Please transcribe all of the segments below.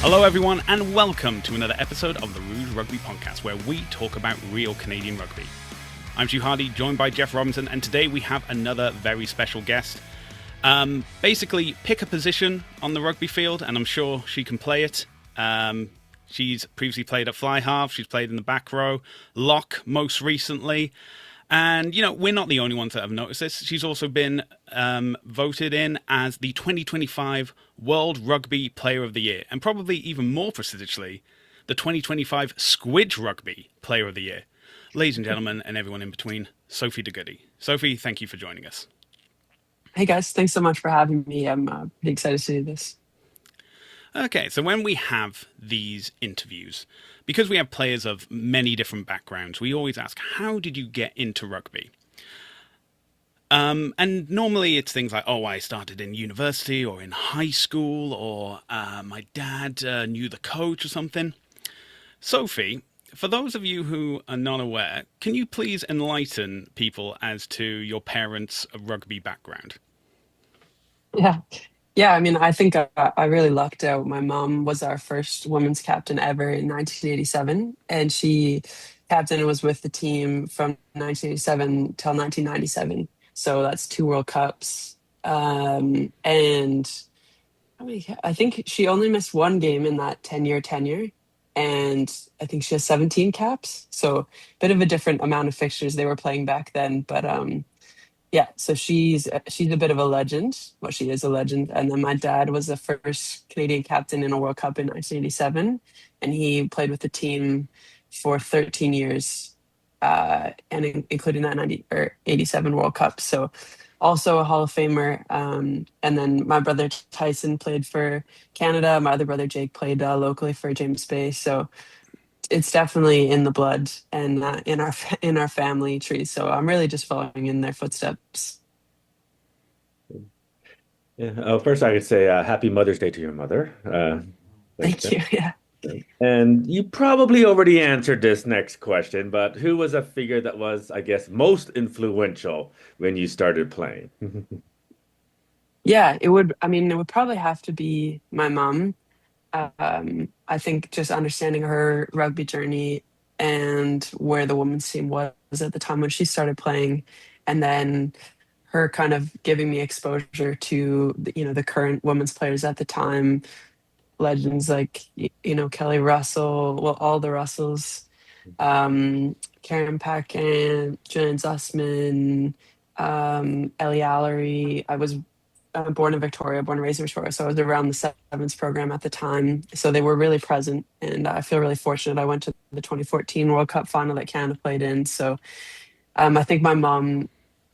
Hello, everyone, and welcome to another episode of the Rouge Rugby podcast, where we talk about real Canadian rugby. I'm Stu Hardy, joined by Jeff Robinson, and today we have another very special guest. Basically, pick a position on the rugby field, and I'm sure she can play it. She's previously played at fly half, she's played in the back row, lock most recently. And, you know, we're not the only ones that have noticed this. She's also been voted in as the 2025 World Rugby Player of the Year. And probably even more prestigiously, the 2025 Squidge Rugby Player of the Year. Ladies and gentlemen, and everyone in between, Sophie de Goede. Sophie, thank you for joining us. Hey guys, thanks so much for having me. I'm pretty excited to do this. Okay, so when we have these interviews, because we have players of many different backgrounds, we always ask, how did you get into rugby? And normally it's things like, oh, I started in university or in high school, or my dad knew the coach or something. Sophie, for those of you who are not aware, can you please enlighten people as to your parents' rugby background? Yeah, yeah. I mean, I think I really lucked out. My mom was our first women's captain ever in 1987, and she captain was with the team from 1987 till 1997. So that's two World Cups. And I think she only missed one game in that 10-year tenure, and I think she has 17 caps. So a bit of a different amount of fixtures they were playing back then, but yeah, so she's a bit of a legend. Well, she is a legend. And then my dad was the first Canadian captain in a World Cup in 1987, and he played with the team for 13 years, including that 90 or 87 World Cup. So also a Hall of Famer. And then my brother Tyson played for Canada. My other brother Jake played locally for James Bay. So it's definitely in the blood and in our in our family tree. So I'm really just following in their footsteps. Yeah. First, I could say Happy Mother's Day to your mother. Like, Thank you. Yeah. and you probably already answered this next question, but who was a figure that was, I guess, most influential when you started playing? Yeah, it would. I mean, it would probably have to be my mom. I think just understanding her rugby journey and where the women's team was at the time when she started playing, and then her kind of giving me exposure to the current women's players at the time, legends like Kelly Russell, well, all the Russells, Karen Paquin, Jan Zussman, Ellie Allery. I was born in Victoria, born and raised in Victoria, so I was around the sevens program at the time. So they were really present, and I feel really fortunate. I went to the 2014 World Cup final that Canada played in. So I think my mom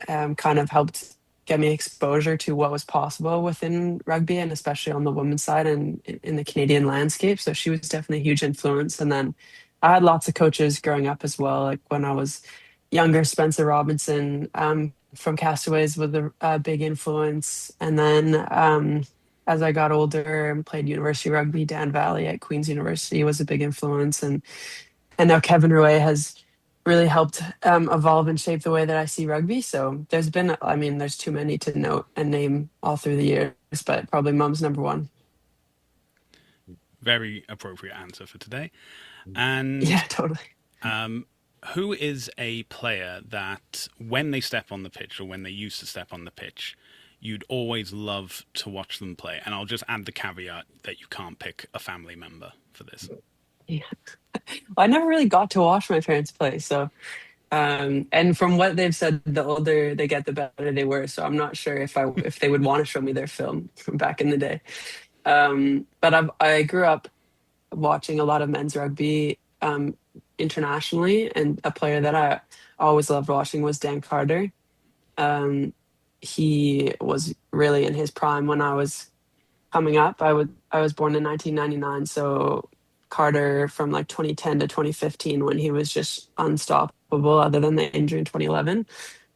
kind of helped get me exposure to what was possible within rugby, and especially on the women's side and in the Canadian landscape. So she was definitely a huge influence. And then I had lots of coaches growing up as well. Like when I was younger, Spencer Robinson from Castaways was a big influence. And then as I got older and played university rugby, Dan Valley at Queen's University was a big influence. And now Kevin Rouet has really helped evolve and shape the way that I see rugby. So there's been, I mean, there's too many to note and name all through the years, but probably mom's number one. Very appropriate answer for today. Yeah, And totally. who is a player that when they step on the pitch or when they used to step on the pitch, you'd always love to watch them play? And I'll just add the caveat that you can't pick a family member for this. Yeah. I never really got to watch my parents play. So, and from what they've said, the older they get, the better they were. So I'm not sure if they would want to show me their film from back in the day. But I grew up watching a lot of men's rugby internationally, and a player that I always loved watching was Dan Carter. Um, he was really in his prime when I was coming up. I was born in 1999, so Carter from like 2010 to 2015 when he was just unstoppable other than the injury in 2011.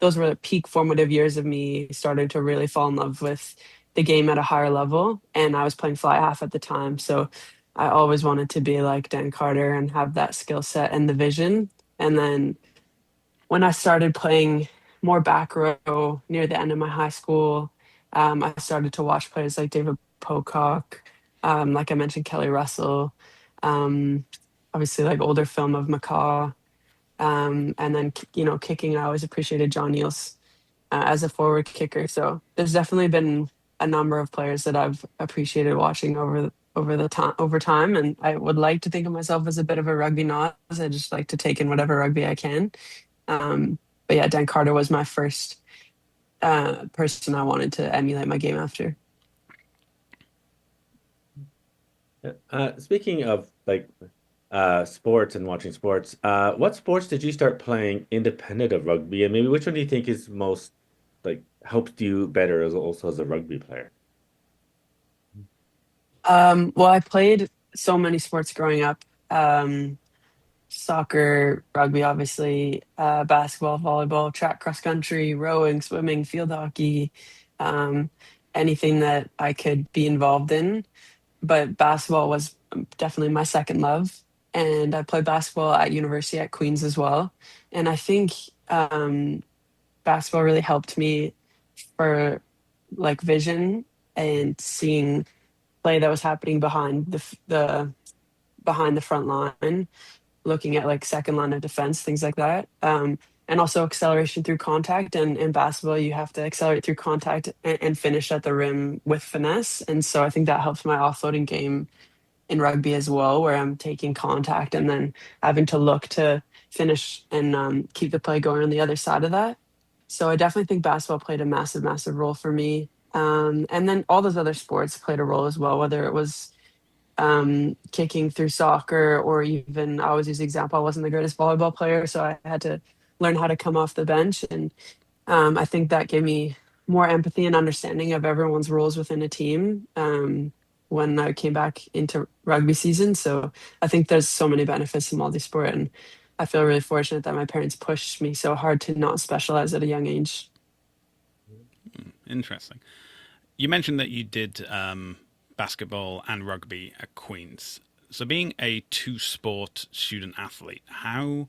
Those were the peak formative years of me starting to really fall in love with the game at a higher level, and I was playing fly half at the time. So I always wanted to be like Dan Carter and have that skill set and the vision. And then when I started playing more back row near the end of my high school, I started to watch players like David Pocock, Like I mentioned, Kelly Russell, um, obviously like older film of McCaw, and then kicking. I always appreciated John Neals as a forward kicker. So there's definitely been a number of players that I've appreciated watching over time, and I would like to think of myself as a bit of a rugby nut. I just like to take in whatever rugby I can. Um, but yeah, Dan Carter was my first person I wanted to emulate my game after. Speaking of like sports and watching sports, what sports did you start playing independent of rugby, and maybe which one do you think is most like helped you better as also as a rugby player? Well, I played so many sports growing up. Um, Soccer, rugby, obviously, basketball, volleyball, track, cross country, rowing, swimming, field hockey, um, anything that I could be involved in. But basketball was definitely my second love. And I played basketball at university at Queen's as well. And I think basketball really helped me for like vision and seeing play that was happening behind the behind the front line, looking at like second line of defense, things like that. And also acceleration through contact. And in basketball, you have to accelerate through contact and finish at the rim with finesse. And so I think that helps my offloading game in rugby as well, where I'm taking contact and then having to look to finish and keep the play going on the other side of that. So I definitely think basketball played a massive, massive role for me. And then all those other sports played a role as well, whether it was kicking through soccer, or even I always use the example, I wasn't the greatest volleyball player, so I had to learn how to come off the bench. And I think that gave me more empathy and understanding of everyone's roles within a team when I came back into rugby season. So I think there's so many benefits to multi-sport, and I feel really fortunate that my parents pushed me so hard to not specialize at a young age. Interesting. You mentioned that you did basketball and rugby at Queen's. So, being a two-sport student athlete, how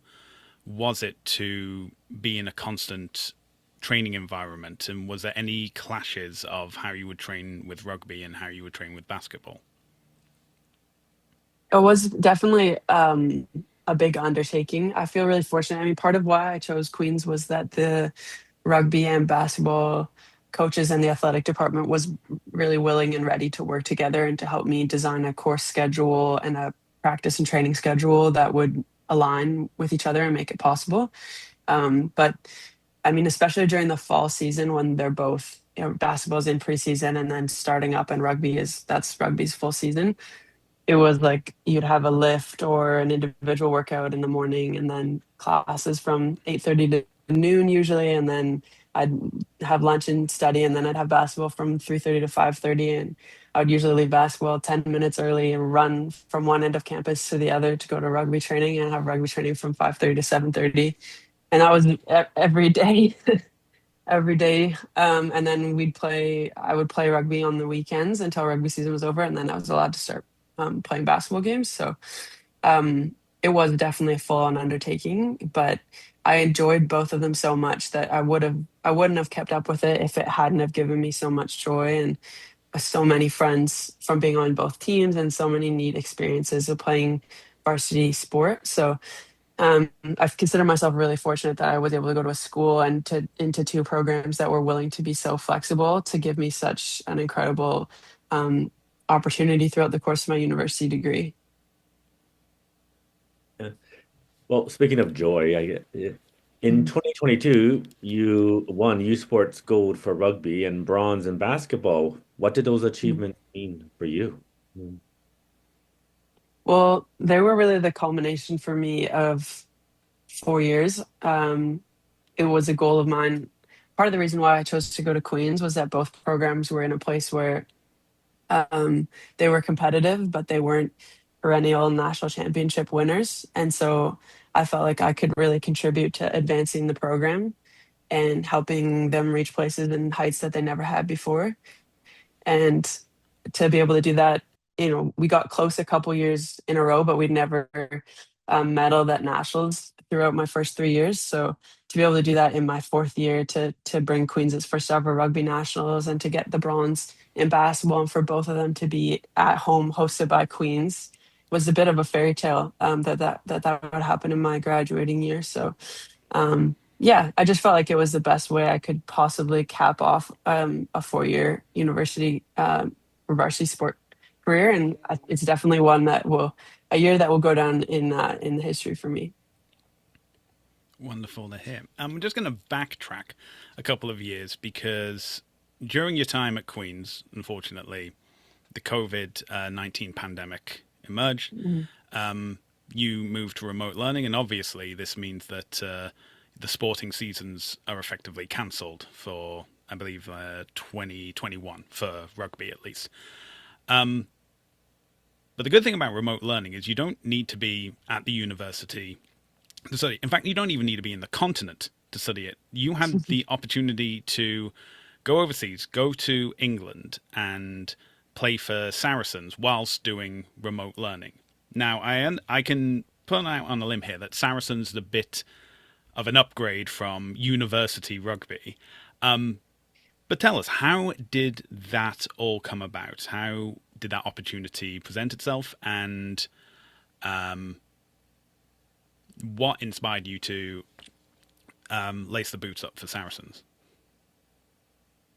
was it to be in a constant training environment? And was there any clashes of how you would train with rugby and how you would train with basketball? It was definitely a big undertaking. I feel really fortunate. I mean, part of why I chose Queens was that the rugby and basketball coaches and the athletic department was really willing and ready to work together and to help me design a course schedule and a practice and training schedule that would align with each other and make it possible. But I mean, especially during the fall season when they're both, basketball's in preseason and then starting up, and that's rugby's full season. It was like you'd have a lift or an individual workout in the morning, and then classes from 8:30 to noon usually, and then I'd have lunch and study, and then I'd have basketball from 3:30 to 5:30, and I would usually leave basketball 10 minutes early and run from one end of campus to the other to go to rugby training, and have rugby training from 5:30 to 7:30. And that was every day. Every day. And then I would play rugby on the weekends until rugby season was over. And then I was allowed to start playing basketball games. So um, it was definitely a full on undertaking, but I enjoyed both of them so much that I wouldn't have kept up with it if it hadn't have given me so much joy and so many friends from being on both teams and so many neat experiences of playing varsity sport. So I consider myself really fortunate that I was able to go to a school and to into two programs that were willing to be so flexible to give me such an incredible um, opportunity throughout the course of my university degree. Yeah. Well, speaking of joy, in Mm. 2022, you won U Sports gold for rugby and bronze in basketball. What did those Mm. achievements mean for you? Mm. Well, they were really the culmination for me of 4 years. It was a goal of mine. Part of the reason why I chose to go to Queens was that both programs were in a place where Um, they were competitive, but they weren't perennial national championship winners. And so I felt like I could really contribute to advancing the program and helping them reach places and heights that they never had before. And to be able to do that, we got close a couple years in a row, but we'd never medaled at nationals throughout my first 3 years. So to be able to do that in my fourth year, to bring Queens its first ever rugby nationals, and to get the bronze in basketball, and for both of them to be at home hosted by Queens, was a bit of a fairy tale, that would happen in my graduating year. So yeah, I just felt like it was the best way I could possibly cap off a 4 year university varsity sport career, and it's definitely one that will a year that will go down in the history for me. Wonderful to hear. I'm just going to backtrack a couple of years because during your time at Queen's, unfortunately, the COVID 19 pandemic emerged. Mhm. You moved to remote learning, and obviously, this means that the sporting seasons are effectively cancelled for, I believe, 2021 for rugby at least. But the good thing about remote learning is you don't need to be at the university to study. In fact, you don't even need to be in the continent to study it. You had the opportunity to go overseas, go to England, and play for Saracens whilst doing remote learning. Now, I can put out on a limb here that Saracens is a bit of an upgrade from university rugby. But tell us, how did that all come about? How did that opportunity present itself? And what inspired you to lace the boots up for Saracens?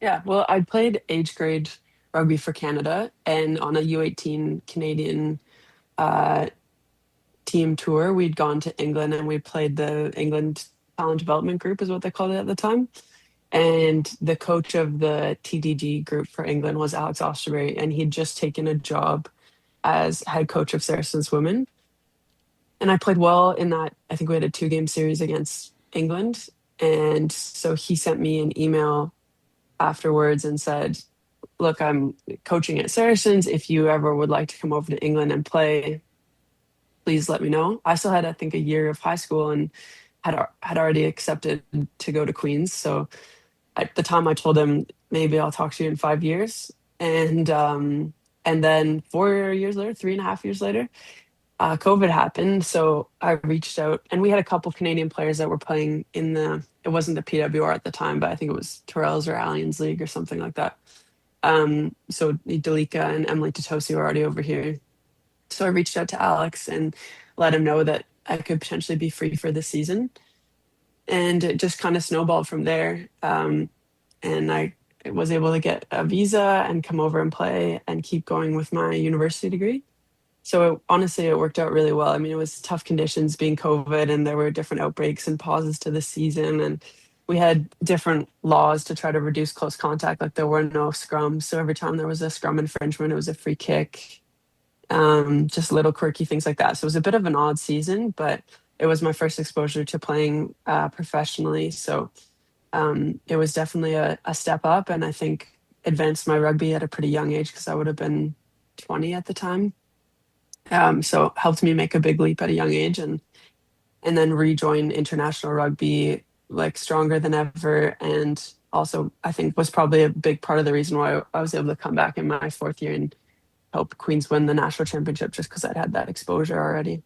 Yeah, well, I played age grade rugby for Canada, and on a U18 Canadian uh, team tour, we'd gone to England, and we played the England Talent Development Group, is what they called it at the time. And the coach of the TDG group for England was Alex Osterbury, and he'd just taken a job as head coach of Saracens women. And I played well in that. I think we had a 2 game series against England. And so he sent me an email afterwards and said, look, I'm coaching at Saracens. If you ever would like to come over to England and play, please let me know. I still had, I think, a year of high school, and had already accepted to go to Queens. So at the time I told him, maybe I'll talk to you in 5 years. And then 4 years later, 3.5 years later, COVID happened. So I reached out, and we had a couple Canadian players that were playing in it wasn't the PWR at the time, but I think it was Tyrrell's or Allianz League or something like that. So Delika and Emily Totosi were already over here. So I reached out to Alex and let him know that I could potentially be free for this season. And it just kind of snowballed from there. And I was able to get a visa and come over and play and keep going with my university degree. So honestly, it worked out really well. I mean, it was tough conditions being COVID, and there were different outbreaks and pauses to the season. And we had different laws to try to reduce close contact. Like, there were no scrums. So every time there was a scrum infringement, it was a free kick. Just little quirky things like that. So it was a bit of an odd season, but it was my first exposure to playing professionally. So it was definitely a step up, and I think advanced my rugby at a pretty young age, because I would have been 20 at the time. So helped me make a big leap at a young age, and then rejoin international rugby like stronger than ever. And also, I think, was probably a big part of the reason why I was able to come back in my fourth year and help Queens win the national championship, just because I'd had that exposure already.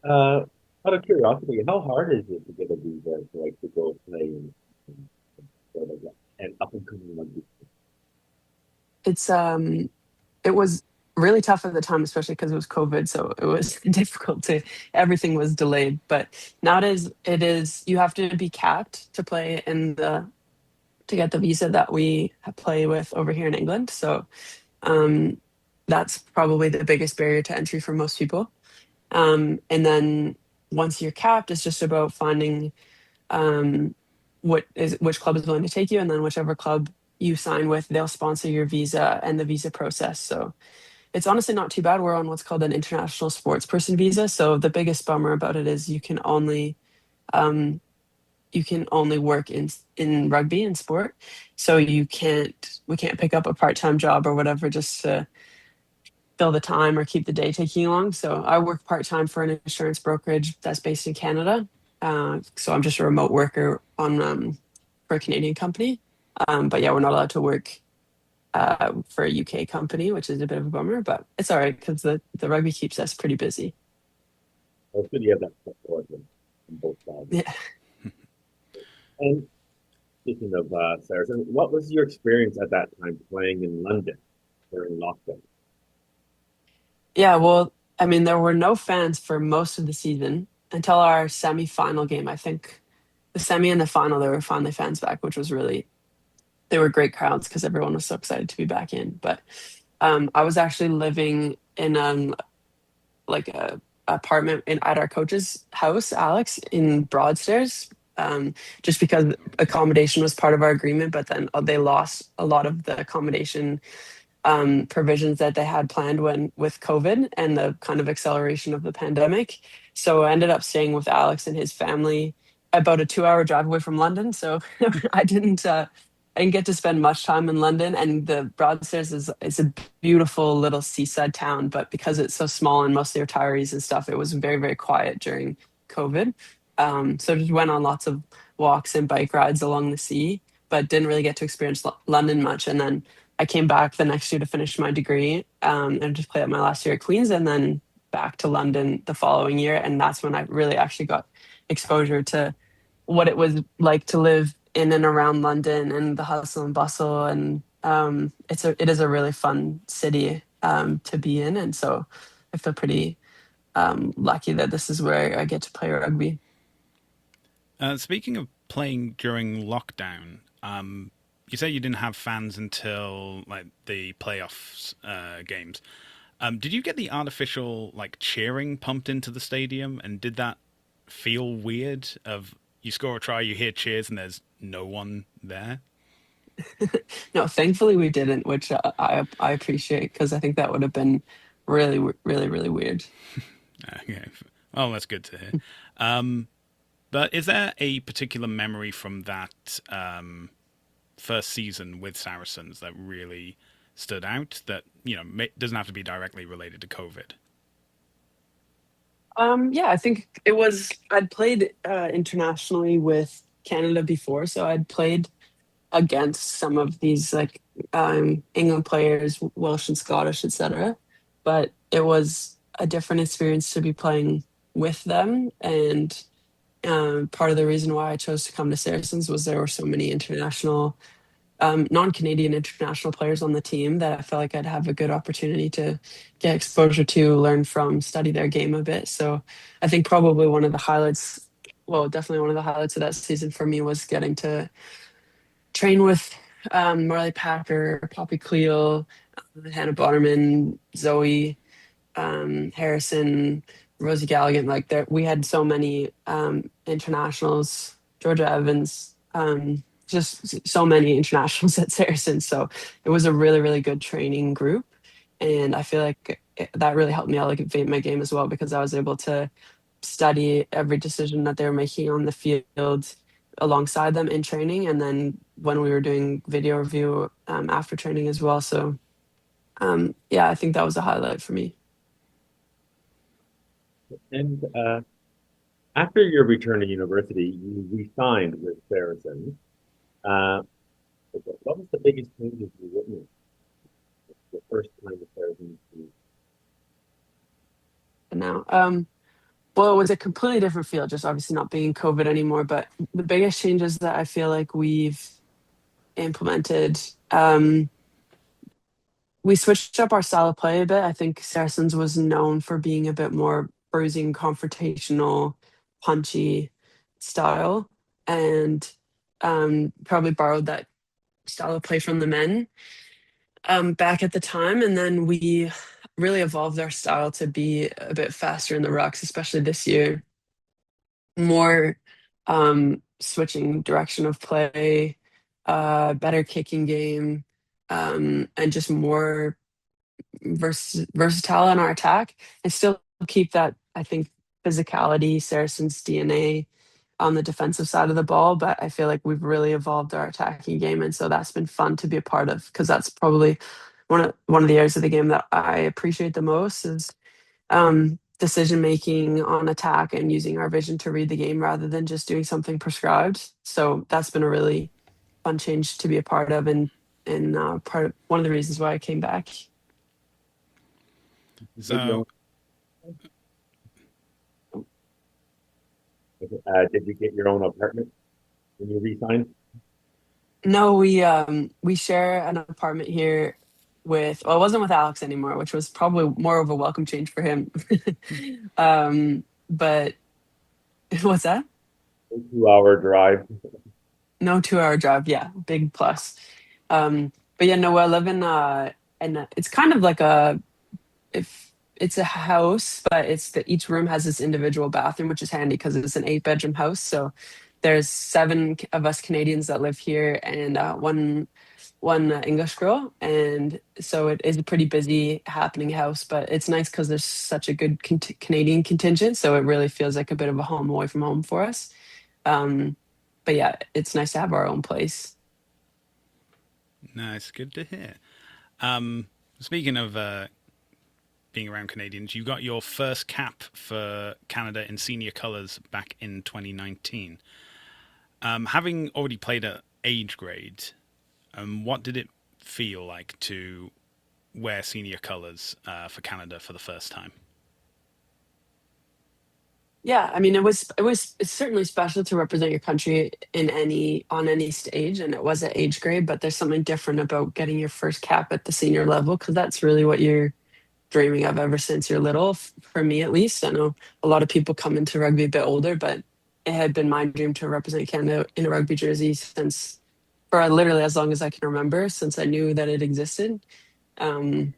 Uh, Out of curiosity, how hard is it to get a visa to like to go play in sort of like an up and coming rugby? It's it was really tough at the time, especially because it was COVID. So it was difficult to, everything was delayed. But nowadays you have to be capped to play to get the visa that we play with over here in England. So um, that's probably the biggest barrier to entry for most people. And then once you're capped, it's just about finding um, which club is willing to take you, and then whichever club you sign with, they'll sponsor your visa and the visa process. So it's honestly not too bad. We're on what's called an international sports person visa. So the biggest bummer about it is um, you can only work in rugby and sport. So we can't pick up a part-time job or whatever just to fill the time or keep the day taking long. So I work part-time for an insurance brokerage that's based in Canada. So I'm just a remote worker for a Canadian company. But yeah, we're not allowed to work for a UK company, which is a bit of a bummer, but it's all right because the rugby keeps us pretty busy. Well, it's good you have that support on both sides. Yeah. And speaking of Saracen, what was your experience at that time playing in London during lockdown? Yeah, well, I mean, there were no fans for most of the season until our semi-final game. I think the semi and the final, there were finally fans back, which was really, they were great crowds because everyone was so excited to be back in. But I was actually living in like a apartment at our coach's house, Alex, in Broadstairs, just because accommodation was part of our agreement. But then they lost a lot of the accommodation provisions that they had planned when with COVID and the kind of acceleration of the pandemic. So I ended up staying with Alex and his family about a 2 hour drive away from London. So I didn't get to spend much time in London. And the Broadstairs is a beautiful little seaside town, but because it's so small and mostly retirees and stuff, it was very, very quiet during COVID. So just went on lots of walks and bike rides along the sea, but didn't really get to experience London much. And then I came back the next year to finish my degree, and just play out my last year at Queen's, and then back to London the following year. And that's when I really actually got exposure to what it was like to live in and around London and the hustle and bustle. And it is a really fun city to be in. And so I feel pretty lucky that this is where I get to play rugby. Speaking of playing during lockdown, you say you didn't have fans until like the playoffs games. Did you get the artificial like cheering pumped into the stadium, and did that feel weird? Of you score a try, you hear cheers, and there's no one there. No, thankfully we didn't, which I appreciate because I think that would have been really, really, really weird. Okay, well that's good to hear. Um, but is there a particular memory from that first season with Saracens that really stood out? That doesn't have to be directly related to COVID. Yeah, I think it was. I'd played internationally with Canada before, so I'd played against some of these like England players, Welsh and Scottish, etc. But it was a different experience to be playing with them. And part of the reason why I chose to come to Saracens was there were so many international, non-Canadian international players on the team that I felt like I'd have a good opportunity to get exposure to, learn from, study their game a bit. So I think probably one of the highlights, well, definitely one of the highlights of that season for me was getting to train with Marley Packer, Poppy Cleo, Hannah Bonnerman, Zoe, Harrison, Rosie Galligan. Like there, we had so many internationals. Georgia Evans, just so many internationals at Saracen. So it was a really, really good training group, and I feel like that really helped me elevate my game as well because I was able to study every decision that they were making on the field alongside them in training, and then when we were doing video review after training as well. So yeah, I think that was a highlight for me. And after your return to university, you re-signed with Saracens. Uh, what was the biggest changes you witnessed the first time with Saracens? Now, well, it was a completely different field, just obviously not being COVID anymore. But the biggest changes that I feel like we've implemented, we switched up our style of play a bit. I think Saracens was known for being a bit more bruising, confrontational, punchy style, and probably borrowed that style of play from the men back at the time. And then we really evolved our style to be a bit faster in the rucks, especially this year, more switching direction of play, better kicking game, and just more versatile in our attack, and still keep that, I think, physicality, Saracen's DNA on the defensive side of the ball. But I feel like we've really evolved our attacking game, and so that's been fun to be a part of because that's probably one of the areas of the game that I appreciate the most is decision making on attack and using our vision to read the game rather than just doing something prescribed. So that's been a really fun change to be a part of, and part of one of the reasons why I came back. Maybe So Did you get your own apartment when you resigned? No, we share an apartment here with, well, it wasn't with Alex anymore, which was probably more of a welcome change for him. But what's that? A 2 hour drive. No 2 hour drive. Yeah, big plus. But yeah, no, I live in and it's kind of like a, if it's a house, but it's that each room has its individual bathroom, which is handy because it's an 8 bedroom house. So there's seven of us Canadians that live here, and one English girl, and so it is a pretty busy happening house. But it's nice because there's such a good Canadian contingent, so it really feels like a bit of a home away from home for us. Um, but yeah, it's nice to have our own place. Nice, good to hear. Um, Speaking of being around Canadians, you got your first cap for Canada in senior colours back in 2019. Having already played at age grade, what did it feel like to wear senior colours for Canada for the first time? Yeah, I mean, it's certainly special to represent your country in any on any stage, and it was at age grade. But there's something different about getting your first cap at the senior level because that's really what you're dreaming of ever since you're little. For me, at least, I know a lot of people come into rugby a bit older, but it had been my dream to represent Canada in a rugby jersey since for literally as long as I can remember, since I knew that it existed. Um,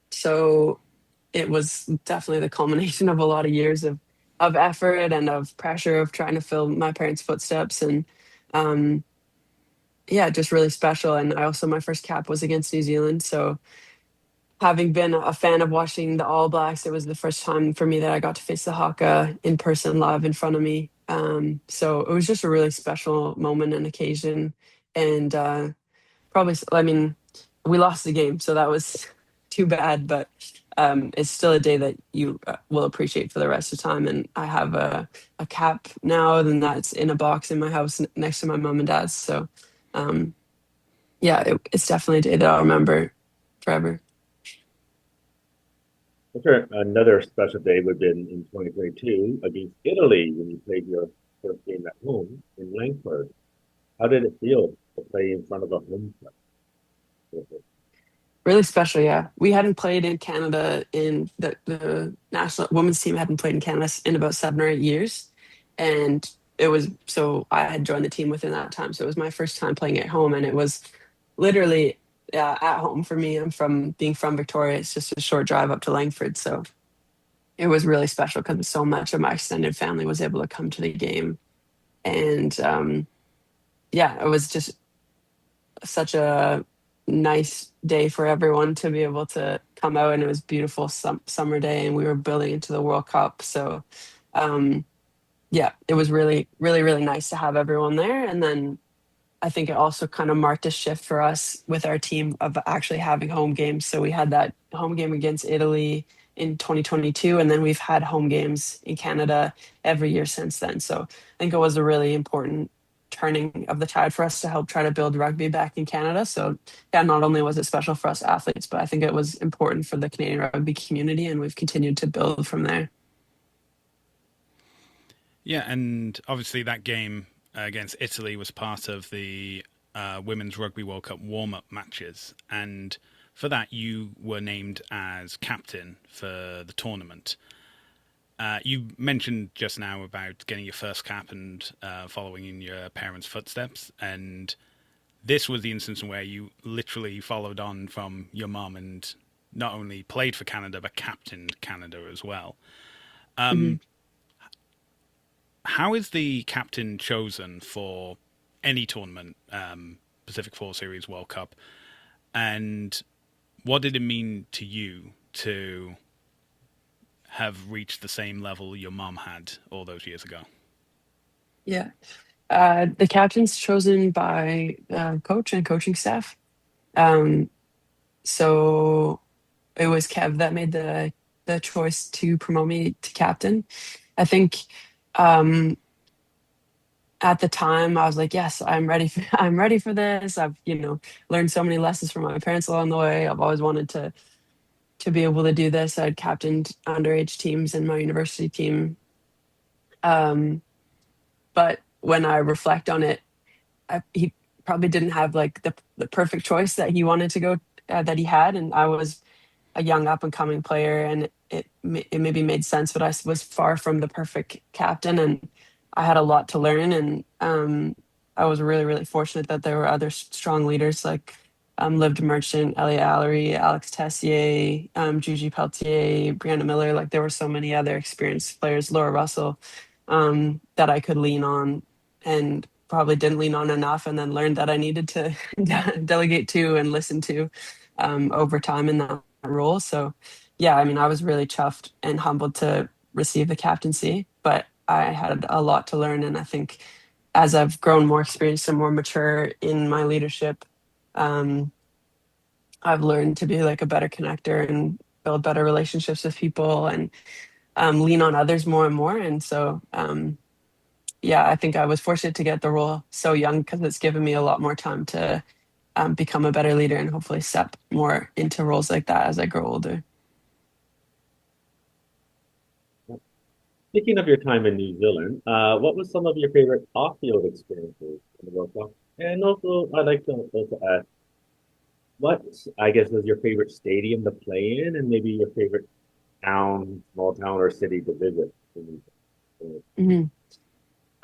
so it was definitely the culmination of a lot of years of effort and of pressure of trying to fill my parents' footsteps, and um, yeah, just really special. And I also, my first cap was against New Zealand, so having been a fan of watching the All Blacks, it was the first time for me that I got to face the Haka in person live in front of me. So it was just a really special moment and occasion. And probably, I mean, we lost the game, so that was too bad, but it's still a day that you will appreciate for the rest of the time. And I have a cap now, and that's in a box in my house next to my mom and dad's. So um, yeah, it's definitely a day that I'll remember forever. I'm sure another special day would have been in 2022 against Italy when you played your first game at home in Langford. How did it feel to play in front of a home crowd? Really special, yeah. We hadn't played in Canada in the national women's team hadn't played in Canada in about 7 or 8 years. And it was, so I had joined the team within that time. So it was my first time playing at home, and it was literally at home for me. I'm from being from Victoria. It's just a short drive up to Langford. So it was really special because so much of my extended family was able to come to the game. And yeah, it was just such a nice day for everyone to be able to come out, and it was beautiful summer day, and we were building into the World Cup. So um yeah, it was really really really nice to have everyone there. And then I think it also kind of marked a shift for us with our team of actually having home games. So we had that home game against Italy in 2022, and then we've had home games in Canada every year since then. So I think it was a really important turning of the tide for us to help try to build rugby back in Canada. So yeah, not only was it special for us athletes, but I think it was important for the Canadian rugby community, and we've continued to build from there. Yeah, and obviously that game against Italy was part of the Women's Rugby World Cup warm up matches. And for that, you were named as captain for the tournament. You mentioned just now about getting your first cap and following in your parents' footsteps. And this was the instance where you literally followed on from your mom and not only played for Canada, but captained Canada as well. Mhm. How is the captain chosen for any tournament, Pacific Four Series, World Cup, and what did it mean to you to have reached the same level your mom had all those years ago? Yeah. The captain's chosen by coach and coaching staff. Um, so it was Kev that made the choice to promote me to captain. I think um, at the time I was like, yes, I'm ready. I'm ready for this. I've learned so many lessons from my parents along the way. I've always wanted to be able to do this. I'd captained underage teams in my university team, Um, but when I reflect on it, he probably didn't have like the perfect choice that he wanted to go that he had, and I was a young up and coming player, and it maybe made sense, but I was far from the perfect captain, and I had a lot to learn. And I was really really fortunate that there were other strong leaders like Liv Merchant, Elliot Allery, Alex Tessier, Juji Peltier, Brianna Miller. Like there were so many other experienced players, Laura Russell, that I could lean on, and probably didn't lean on enough, and then learned that I needed to delegate to and listen to over time in that role. So, yeah, I mean, I was really chuffed and humbled to receive the captaincy, but I had a lot to learn. And I think as I've grown more experienced and more mature in my leadership, um, I've learned to be like a better connector and build better relationships with people, and lean on others more and more. And so, yeah, I think I was fortunate to get the role so young because it's given me a lot more time to become a better leader and hopefully step more into roles like that as I grow older. Speaking of your time in New Zealand, what was some of your favorite off-field experiences in the World Cup? And also, I'd like to also ask, what I guess was your favorite stadium to play in, and maybe your favorite town, small town, or city to visit in New Zealand? Mhm.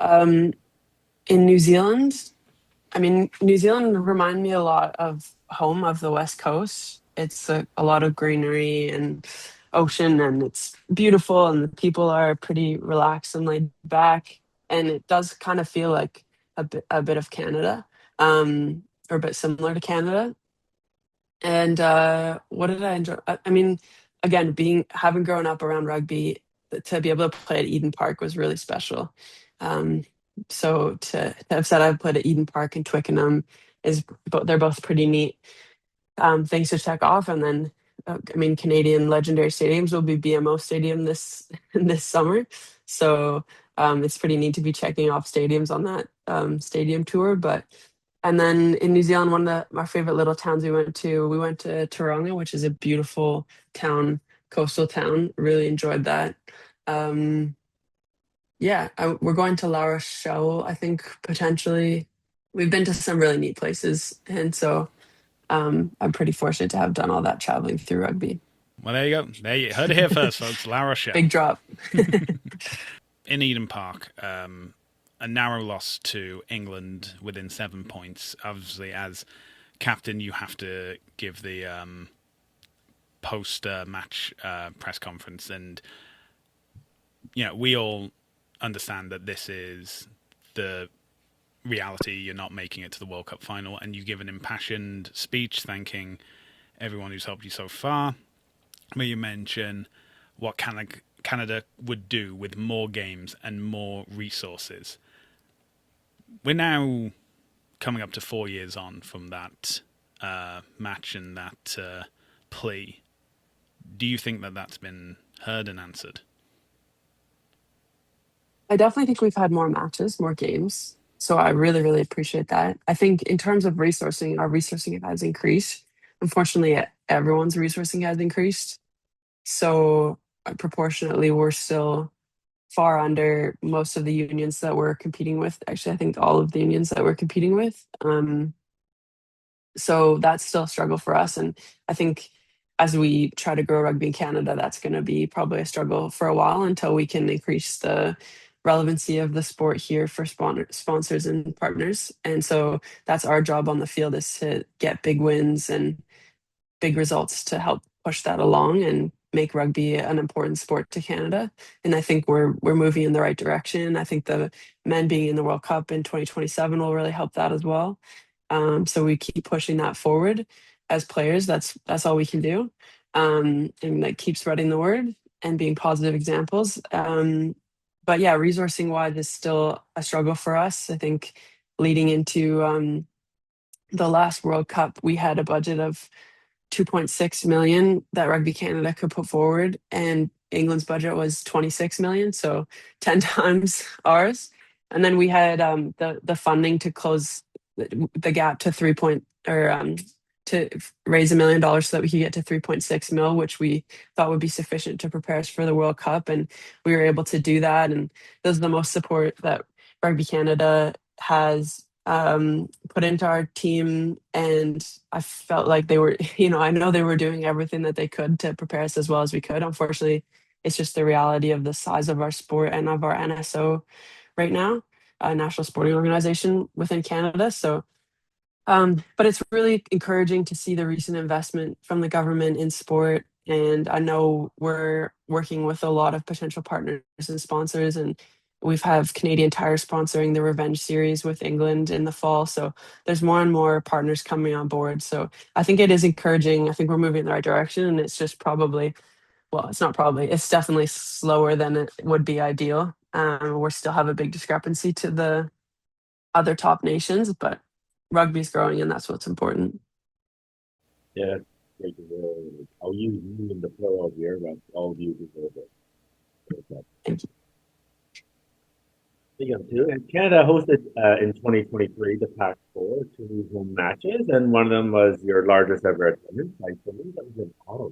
Um, in New Zealand, I mean, New Zealand remind me a lot of home of the West Coast. It's a lot of greenery and ocean, and it's beautiful, and the people are pretty relaxed and laid back. And it does kind of feel like a bit of Canada, or a bit similar to Canada. And what did I enjoy? I mean, again, being having grown up around rugby, to be able to play at Eden Park was really special. Um, so to have said I've played at Eden Park and Twickenham is they're both pretty neat things to check off. And then, I mean, Canadian legendary stadiums will be BMO Stadium this this summer, so it's pretty neat to be checking off stadiums on that stadium tour. But and then in New Zealand, one of my favorite little towns we went to Taronga, which is a beautiful town, coastal town. Really enjoyed that. Um, yeah, we're going to La Rochelle, I think potentially. We've been to some really neat places, and so I'm pretty fortunate to have done all that traveling through rugby. Well, there you go. There you heard it here first, folks. La Rochelle Big drop. in Eden Park. A narrow loss to England within 7 points. Obviously, as captain, you have to give the post-match press conference, and we all understand that this is the reality. You're not making it to the World Cup final, and you give an impassioned speech thanking everyone who's helped you so far, where you mention what Canada would do with more games and more resources. We're now coming up to 4 years on from that match and that plea. Do you think that that's been heard and answered? I definitely think we've had more matches, more games. So I really, really appreciate that. I think in terms of resourcing, our resourcing has increased. Unfortunately, everyone's resourcing has increased. So proportionately, we're still far under most of the unions that we're competing with. Actually, I think all of the unions that we're competing with. So that's still a struggle for us. And I think as we try to grow rugby in Canada, that's going to be probably a struggle for a while until we can increase the relevancy of the sport here for sponsors and partners. And so that's our job on the field, is to get big wins and big results to help push that along and make rugby an important sport to Canada. And I think we're moving in the right direction. I think the men being in the World Cup in 2027 will really help that as well. So we keep pushing that forward as players. That's all we can do, and like keep spreading the word and being positive examples. But yeah, resourcing wise is still a struggle for us. I think leading into the last World Cup, we had a budget of 2.6 million that Rugby Canada could put forward, and England's budget was 26 million, so 10 times ours. And then we had the funding to close the gap to 3 point or to raise $1 million so that we could get to 3.6 mil, which we thought would be sufficient to prepare us for the World Cup. And we were able to do that. And those are the most support that Rugby Canada has put into our team. And I felt like they were, I know they were doing everything that they could to prepare us as well as we could. Unfortunately, it's just the reality of the size of our sport and of our NSO right now, National Sporting Organization within Canada. So but it's really encouraging to see the recent investment from the government in sport. And I know we're working with a lot of potential partners and sponsors, and we've have Canadian Tire sponsoring the Revenge series with England in the fall. So there's more and more partners coming on board. So I think it is encouraging. I think we're moving in the right direction, and it's just probably, well, it's not probably, it's definitely slower than it would be ideal. We still have a big discrepancy to the other top nations, but rugby's growing, and that's what's important. Yeah, great to hear. I'll use you in the plural here, but all of you deserve it. Thank you. Speaking of two, and Canada hosted in 2023 the Pac-4 two home matches, and one of them was your largest ever attendance. I believe that was in Ottawa.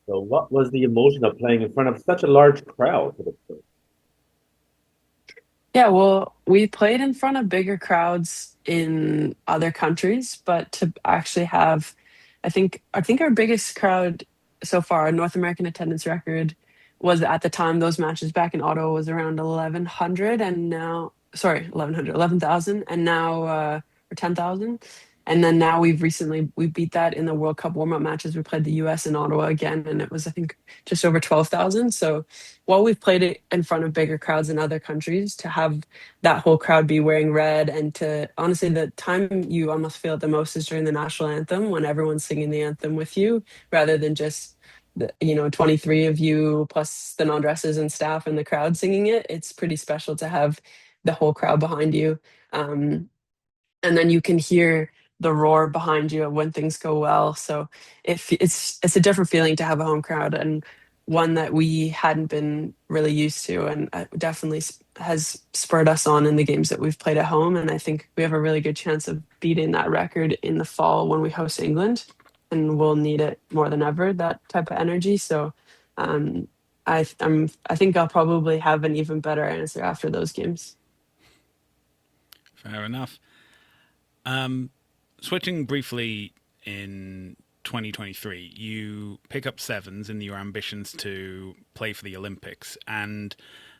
So, what was the emotion of playing in front of such a large crowd for the first? Yeah, well, we played in front of bigger crowds in other countries, but to actually have, I think our biggest crowd so far, our North American attendance record was at the time those matches back in Ottawa was around 1,100, and now, sorry, 1,100, 11,000, and now or 10,000. And then now we beat that in the World Cup warm up matches. We played the US in Ottawa again, and it was, I think, just over 12,000. So while we've played it in front of bigger crowds in other countries, to have that whole crowd be wearing red, and to honestly, the time you almost feel it the most is during the national anthem when everyone's singing the anthem with you, rather than just 23 of you plus the non-dressers and staff and the crowd singing it. It's pretty special to have the whole crowd behind you. And then you can hear the roar behind you when things go well. So it's a different feeling to have a home crowd, and one that we hadn't been really used to, and definitely has spurred us on in the games that we've played at home. And I think we have a really good chance of beating that record in the fall when we host England, and we'll need it more than ever, that type of energy. So um, I think I'll probably have an even better answer after those games. Fair enough. Switching briefly in 2023, you pick up sevens in your ambitions to play for the Olympics, and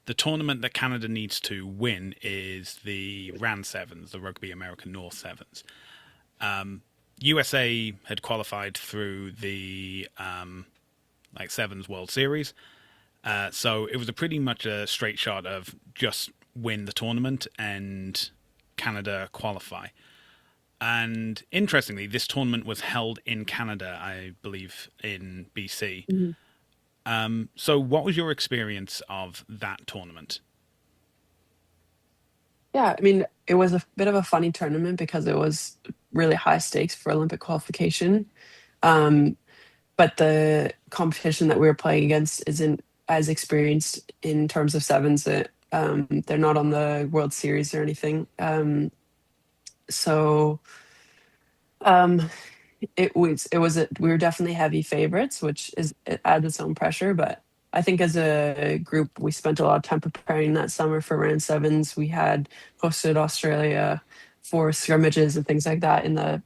the tournament that Canada needs to win is the RAN Sevens, the Rugby American North Sevens. USA had qualified through the Sevens World Series, so it was pretty much a straight shot of just win the tournament and Canada qualify. And interestingly, this tournament was held in Canada, I believe, in BC. Mm-hmm. So what was your experience of that tournament? Yeah, I mean, it was a bit of a funny tournament because it was really high stakes for Olympic qualification. Um, but the competition that we were playing against isn't as experienced in terms of sevens. They're not on the World Series or anything. So um, we were definitely heavy favorites, which is, it adds its own pressure. But I think as a group, we spent a lot of time preparing that summer for Ran Sevens. We had hosted Australia for scrimmages and things like that in the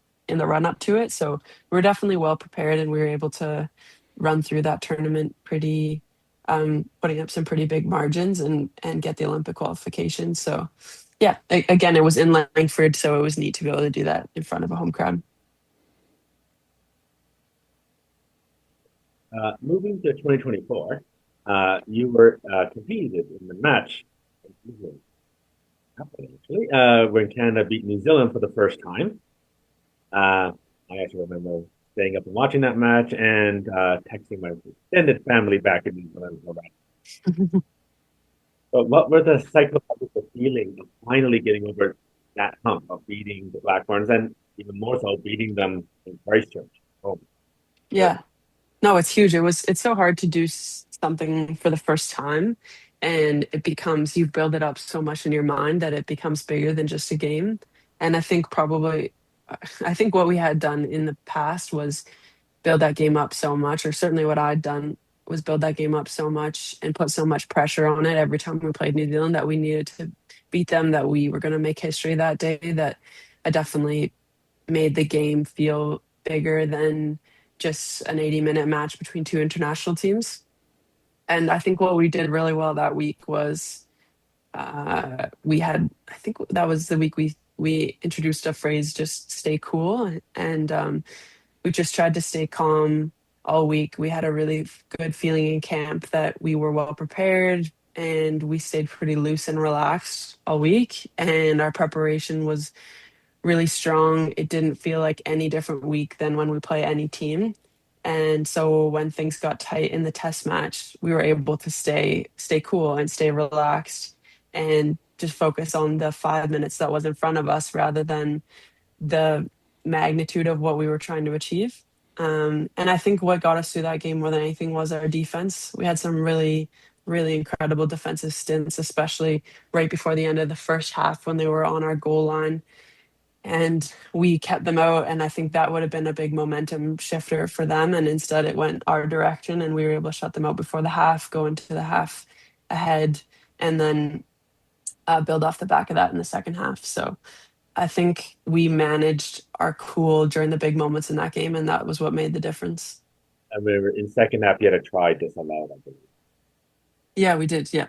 run up to it. So we were definitely well prepared, and we were able to run through that tournament pretty, putting up some pretty big margins and get the Olympic qualification. So yeah, again, it was in Langford, so it was neat to be able to do that in front of a home crowd. Moving to 2024, you were competed in the match actually, when Canada beat New Zealand for the first time. I actually remember staying up and watching that match and texting my extended family back in New Zealand for that. But what were the psychological feelings of finally getting over that hump of beating the Blackhorns, and even more so beating them in Christchurch? Oh, Yeah. No, it's huge. It's so hard to do something for the first time, and it becomes, you build it up so much in your mind that it becomes bigger than just a game. And I think probably I think what we had done in the past was build that game up so much, or certainly what I'd done was build that game up so much and put so much pressure on it every time we played New Zealand that we needed to beat them, that we were going to make history that day, that I definitely made the game feel bigger than just an 80-minute match between two international teams. And I think what we did really well that week was we had, I think that was the week we introduced a phrase, just stay cool. And we just tried to stay calm all week. We had a really good feeling in camp that we were well prepared, and we stayed pretty loose and relaxed all week. And our preparation was really strong. It didn't feel like any different week than when we play any team. And so when things got tight in the test match, we were able to stay cool and stay relaxed and just focus on the 5 minutes that was in front of us rather than the magnitude of what we were trying to achieve. And I think what got us through that game more than anything was our defense. We had some really, really incredible defensive stints, especially right before the end of the first half when they were on our goal line. And we kept them out. And I think that would have been a big momentum shifter for them. And instead, it went our direction, and we were able to shut them out before the half, go into the half ahead, and then build off the back of that in the second half. So I think we managed our cool during the big moments in that game, and that was what made the difference. I remember in second half you had a try disallowed, I believe. Yeah, we did. Yeah.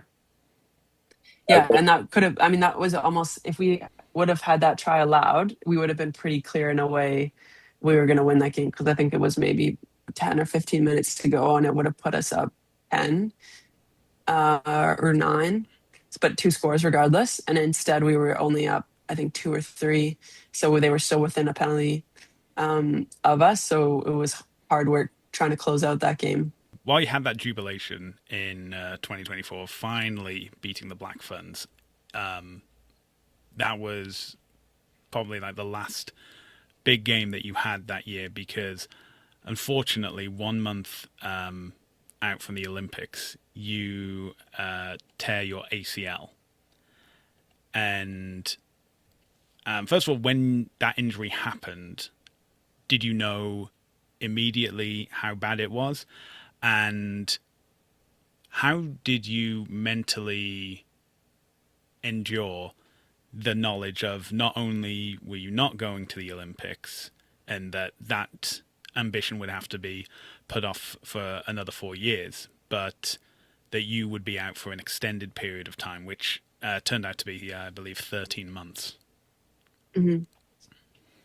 Yeah. And that could have, I mean, that was almost, if we would have had that try allowed, we would have been pretty clear in a way we were going to win that game, because I think it was maybe 10 or 15 minutes to go, and it would have put us up 10 or 9, but 2 scores regardless. And instead, we were only up, I think, 2 or 3. So they were still within a penalty of us. So it was hard work trying to close out that game. While you had that jubilation in 2024, finally beating the Black Ferns, that was probably like the last big game that you had that year, because unfortunately 1 month out from the Olympics, you tear your ACL. And first of all, when that injury happened, did you know immediately how bad it was? And how did you mentally endure the knowledge of not only were you not going to the Olympics, and that ambition would have to be put off for another 4 years, but that you would be out for an extended period of time, which turned out to be, I believe, 13 months. Mm-hmm.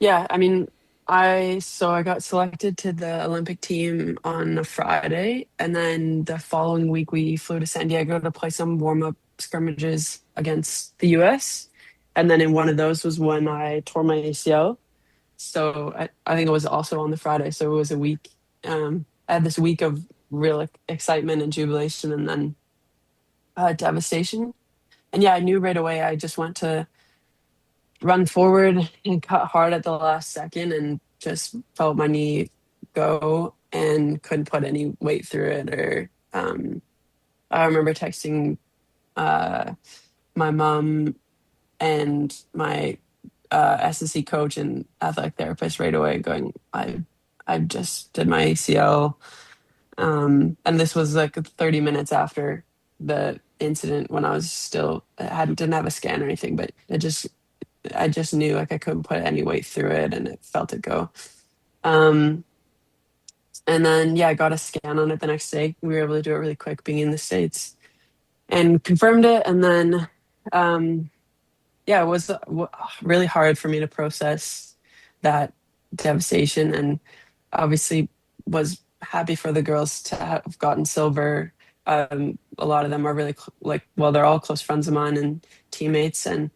Yeah, I mean, I got selected to the Olympic team on a Friday, and then the following week we flew to San Diego to play some warm-up scrimmages against the US. And then in one of those was when I tore my ACL. So I think it was also on the Friday. So it was a week. I had this week of real excitement and jubilation, and then devastation. And yeah, I knew right away. I just went to run forward and cut hard at the last second, and just felt my knee go and couldn't put any weight through it. Or I remember texting my mom and my SSC coach and athletic therapist right away, going, I just did my ACL. And this was like 30 minutes after the incident, when I was still didn't have a scan or anything, but I just knew like I couldn't put any weight through it, and it felt it go. Um, and then yeah, I got a scan on it the next day. We were able to do it really quick, being in the States, and confirmed it. And then yeah, it was really hard for me to process that devastation, and obviously was happy for the girls to have gotten silver. A lot of them are really well, they're all close friends of mine and teammates, and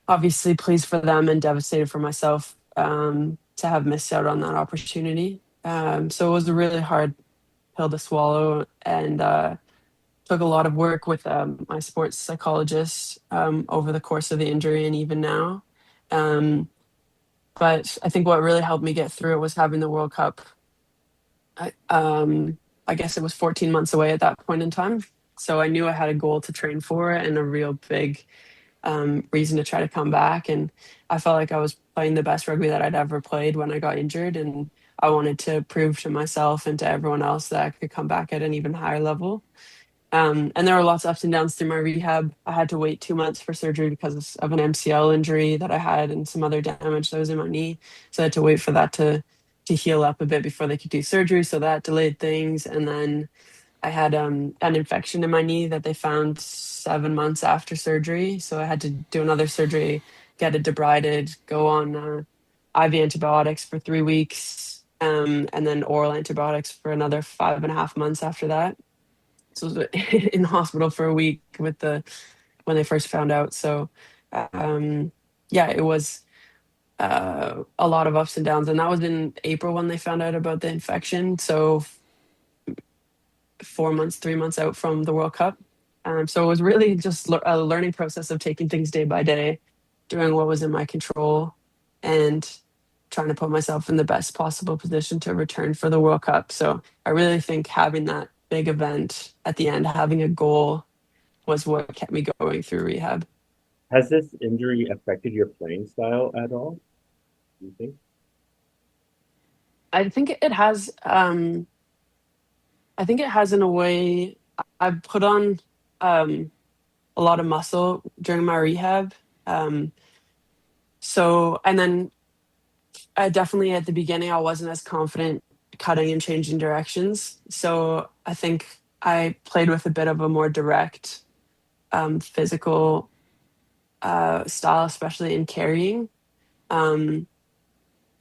obviously pleased for them and devastated for myself to have missed out on that opportunity. So it was a really hard pill to swallow, and took a lot of work with my sports psychologist over the course of the injury and even now. Um, but I think what really helped me get through it was having the World Cup. I guess it was 14 months away at that point in time. So I knew I had a goal to train for, and a real big reason to try to come back. And I felt like I was playing the best rugby that I'd ever played when I got injured. And I wanted to prove to myself and to everyone else that I could come back at an even higher level. And there were lots of ups and downs through my rehab. I had to wait 2 months for surgery because of an MCL injury that I had and some other damage that was in my knee. So I had to wait for that to heal up a bit before they could do surgery. So that delayed things. And then I had an infection in my knee that they found 7 months after surgery. So I had to do another surgery, get it debrided, go on IV antibiotics for 3 weeks, and then oral antibiotics for another 5.5 months after that. So I was in the hospital for a week with the when they first found out. So um, yeah, it was a lot of ups and downs, and that was in April when they found out about the infection. So 4 months, 3 months out from the World Cup. So it was really just a learning process of taking things day by day, doing what was in my control, and trying to put myself in the best possible position to return for the World Cup. So I really think having that big event at the end, having a goal, was what kept me going through rehab. Has this injury affected your playing style at all, do you think? I think it has. I think it has in a way. I've put on a lot of muscle during my rehab. Um, and then I definitely at the beginning I wasn't as confident cutting and changing directions. So I think I played with a bit of a more direct physical style, especially in carrying. Um,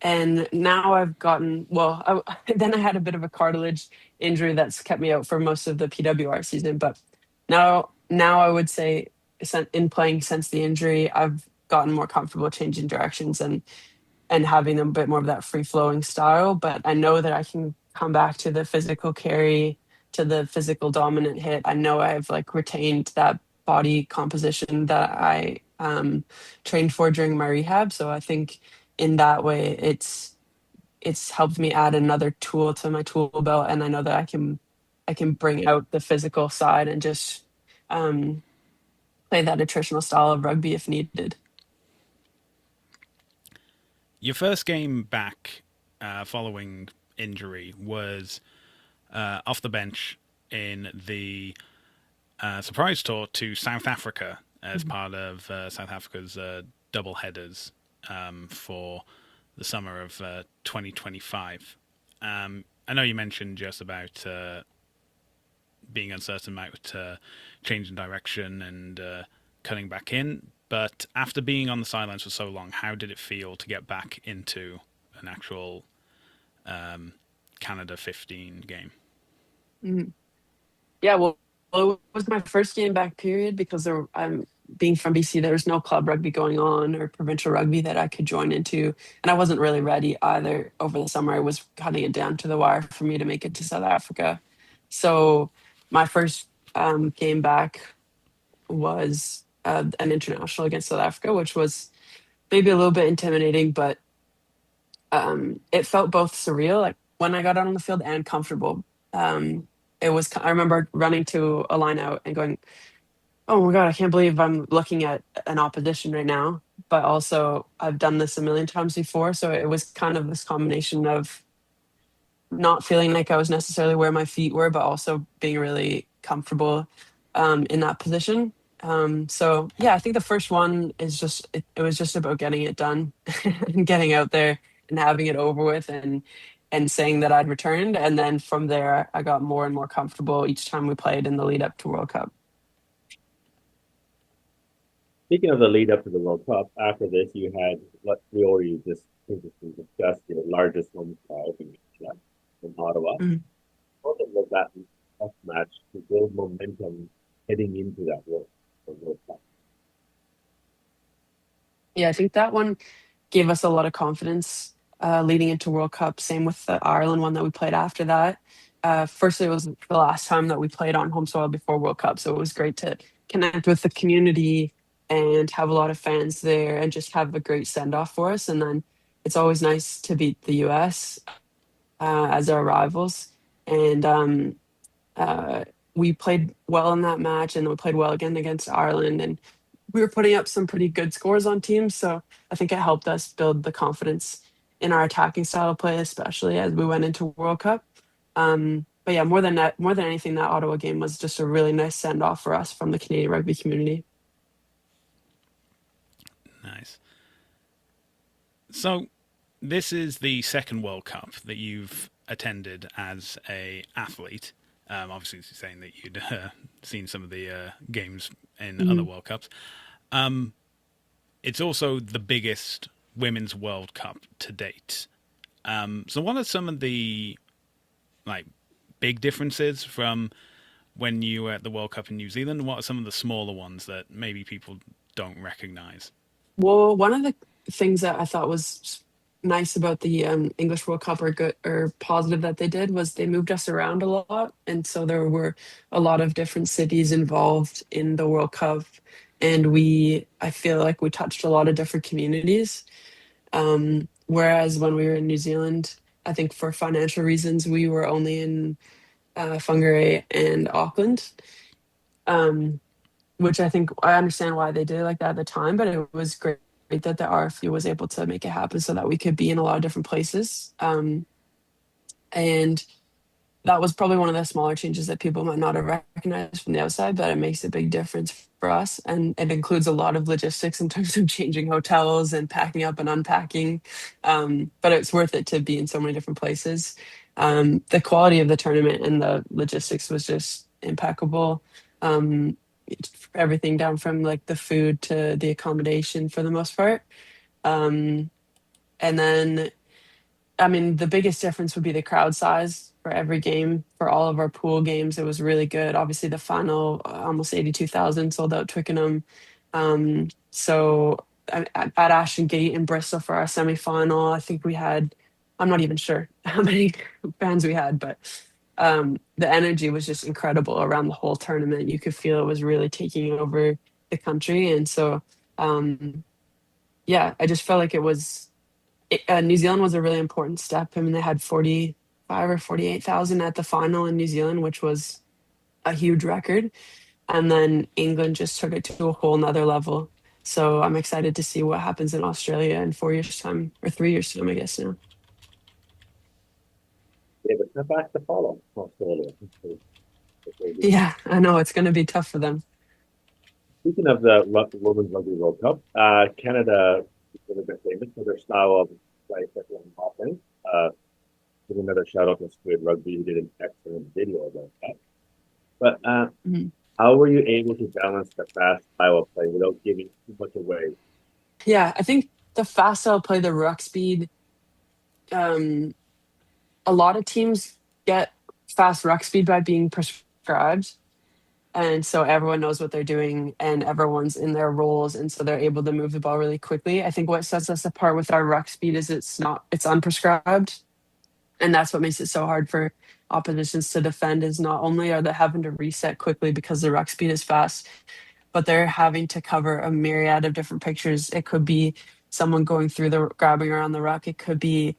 and now I've gotten then I had a bit of a cartilage injury that's kept me out for most of the PWR season. But now I would say in playing since the injury, I've gotten more comfortable changing directions and having a bit more of that free flowing style. But I know that I can come back to the physical carry, to the physical dominant hit. I know I've like retained that body composition that I trained for during my rehab. So I think in that way, it's helped me add another tool to my tool belt, and I know that I can bring out the physical side and just um, play that attritional style of rugby if needed. Your first game back following injury was off the bench in the surprise tour to South Africa as part of South Africa's double headers for the summer of 2025. I know you mentioned just about being uncertain about changing direction and cutting back in, but after being on the sidelines for so long, how did it feel to get back into an actual Canada 15 game? Mhm. Yeah, well, it was my first game back period because I'm being from BC. There's no club rugby going on or provincial rugby that I could join into, and I wasn't really ready either. Over the summer, I was cutting it down to the wire for me to make it to South Africa. So my first game back was an international against South Africa, which was maybe a little bit intimidating, but it felt both surreal, like when I got out on the field, and comfortable. It was. I remember running to a line out and going, "Oh my god, I can't believe I'm looking at an opposition right now." But also, I've done this a million times before, so it was kind of this combination of not feeling like I was necessarily where my feet were, but also being really comfortable in that position. So yeah, I think the first one is it was just about getting it done and getting out there and having it over with and saying that I'd returned. And then from there, I got more and more comfortable each time we played in the lead up to World Cup. Speaking of the lead up to the World Cup, after this, you had what we already just previously discussed, your largest home crowd in Ottawa. Mhm. What was that tough match to build momentum heading into that World Cup? Yeah, I think that one gave us a lot of confidence leading into World Cup. Same with the Ireland one that we played after that. Firstly, it was the last time that we played on home soil before World Cup, so it was great to connect with the community and have a lot of fans there and just have a great send off for us. And then it's always nice to beat the US as our rivals. And uh, we played well in that match, and we played well again against Ireland. And we were putting up some pretty good scores on teams. So I think it helped us build the confidence in our attacking style of play, especially as we went into World Cup. But yeah, more than that, more than anything, that Ottawa game was just a really nice send off for us from the Canadian rugby community. Nice. So, this is the second World Cup that you've attended as a athlete. Obviously, saying that you'd seen some of the games in other Mhm. World Cups. Um, it's also the biggest women's World Cup to date. So, what are some of the like big differences from when you were at the World Cup in New Zealand? What are some of the smaller ones that maybe people don't recognize? Well, one of the things that I thought was nice about the English World Cup or good or positive that they did was they moved us around a lot, and so there were a lot of different cities involved in the World Cup, and I feel like we touched a lot of different communities. Whereas when we were in New Zealand, I think for financial reasons, we were only in Whangarei and Auckland. Um, which I think I understand why they did it like that at the time, but it was great that the RFU was able to make it happen so that we could be in a lot of different places. And that was probably one of the smaller changes that people might not have recognized from the outside, but it makes a big difference for us. And it includes a lot of logistics in terms of changing hotels and packing up and unpacking. But it's worth it to be in so many different places. The quality of the tournament and the logistics was just impeccable. Um, Everything down from like the food to the accommodation for the most part. Um, and then I mean, the biggest difference would be the crowd size for every game. For all of our pool games, it was really good. Obviously, the final, almost 82,000 sold out Twickenham. At Ashton Gate in Bristol for our semifinal, I think we had, I'm not even sure how many fans we had, but the energy was just incredible around the whole tournament. You could feel it was really taking over the country. And so, um, yeah, I just felt like New Zealand was a really important step. I mean, they had 45 or 48,000 at the final in New Zealand, which was a huge record. And then England just took it to a whole nother level. So I'm excited to see what happens in Australia in 4 years' time or 3 years' time, I guess now. Yeah, but not back to follow Australia. Yeah, I know it's going to be tough for them. Speaking of the Women's Rugby World Cup, Canada is a little bit famous for their style of play, especially on offense. Give another shout out to Squid Rugby, who did an excellent video about that. But Mhm. how were you able to balance the fast style of play without giving too much away? Yeah, I think the fast I'll play the ruck speed. Um, a lot of teams get fast ruck speed by being prescribed. And so everyone knows what they're doing and everyone's in their roles. And so they're able to move the ball really quickly. I think what sets us apart with our ruck speed is it's unprescribed. And that's what makes it so hard for oppositions to defend is not only are they having to reset quickly because the ruck speed is fast, but they're having to cover a myriad of different pictures. It could be someone going through the grabbing around the ruck. It could be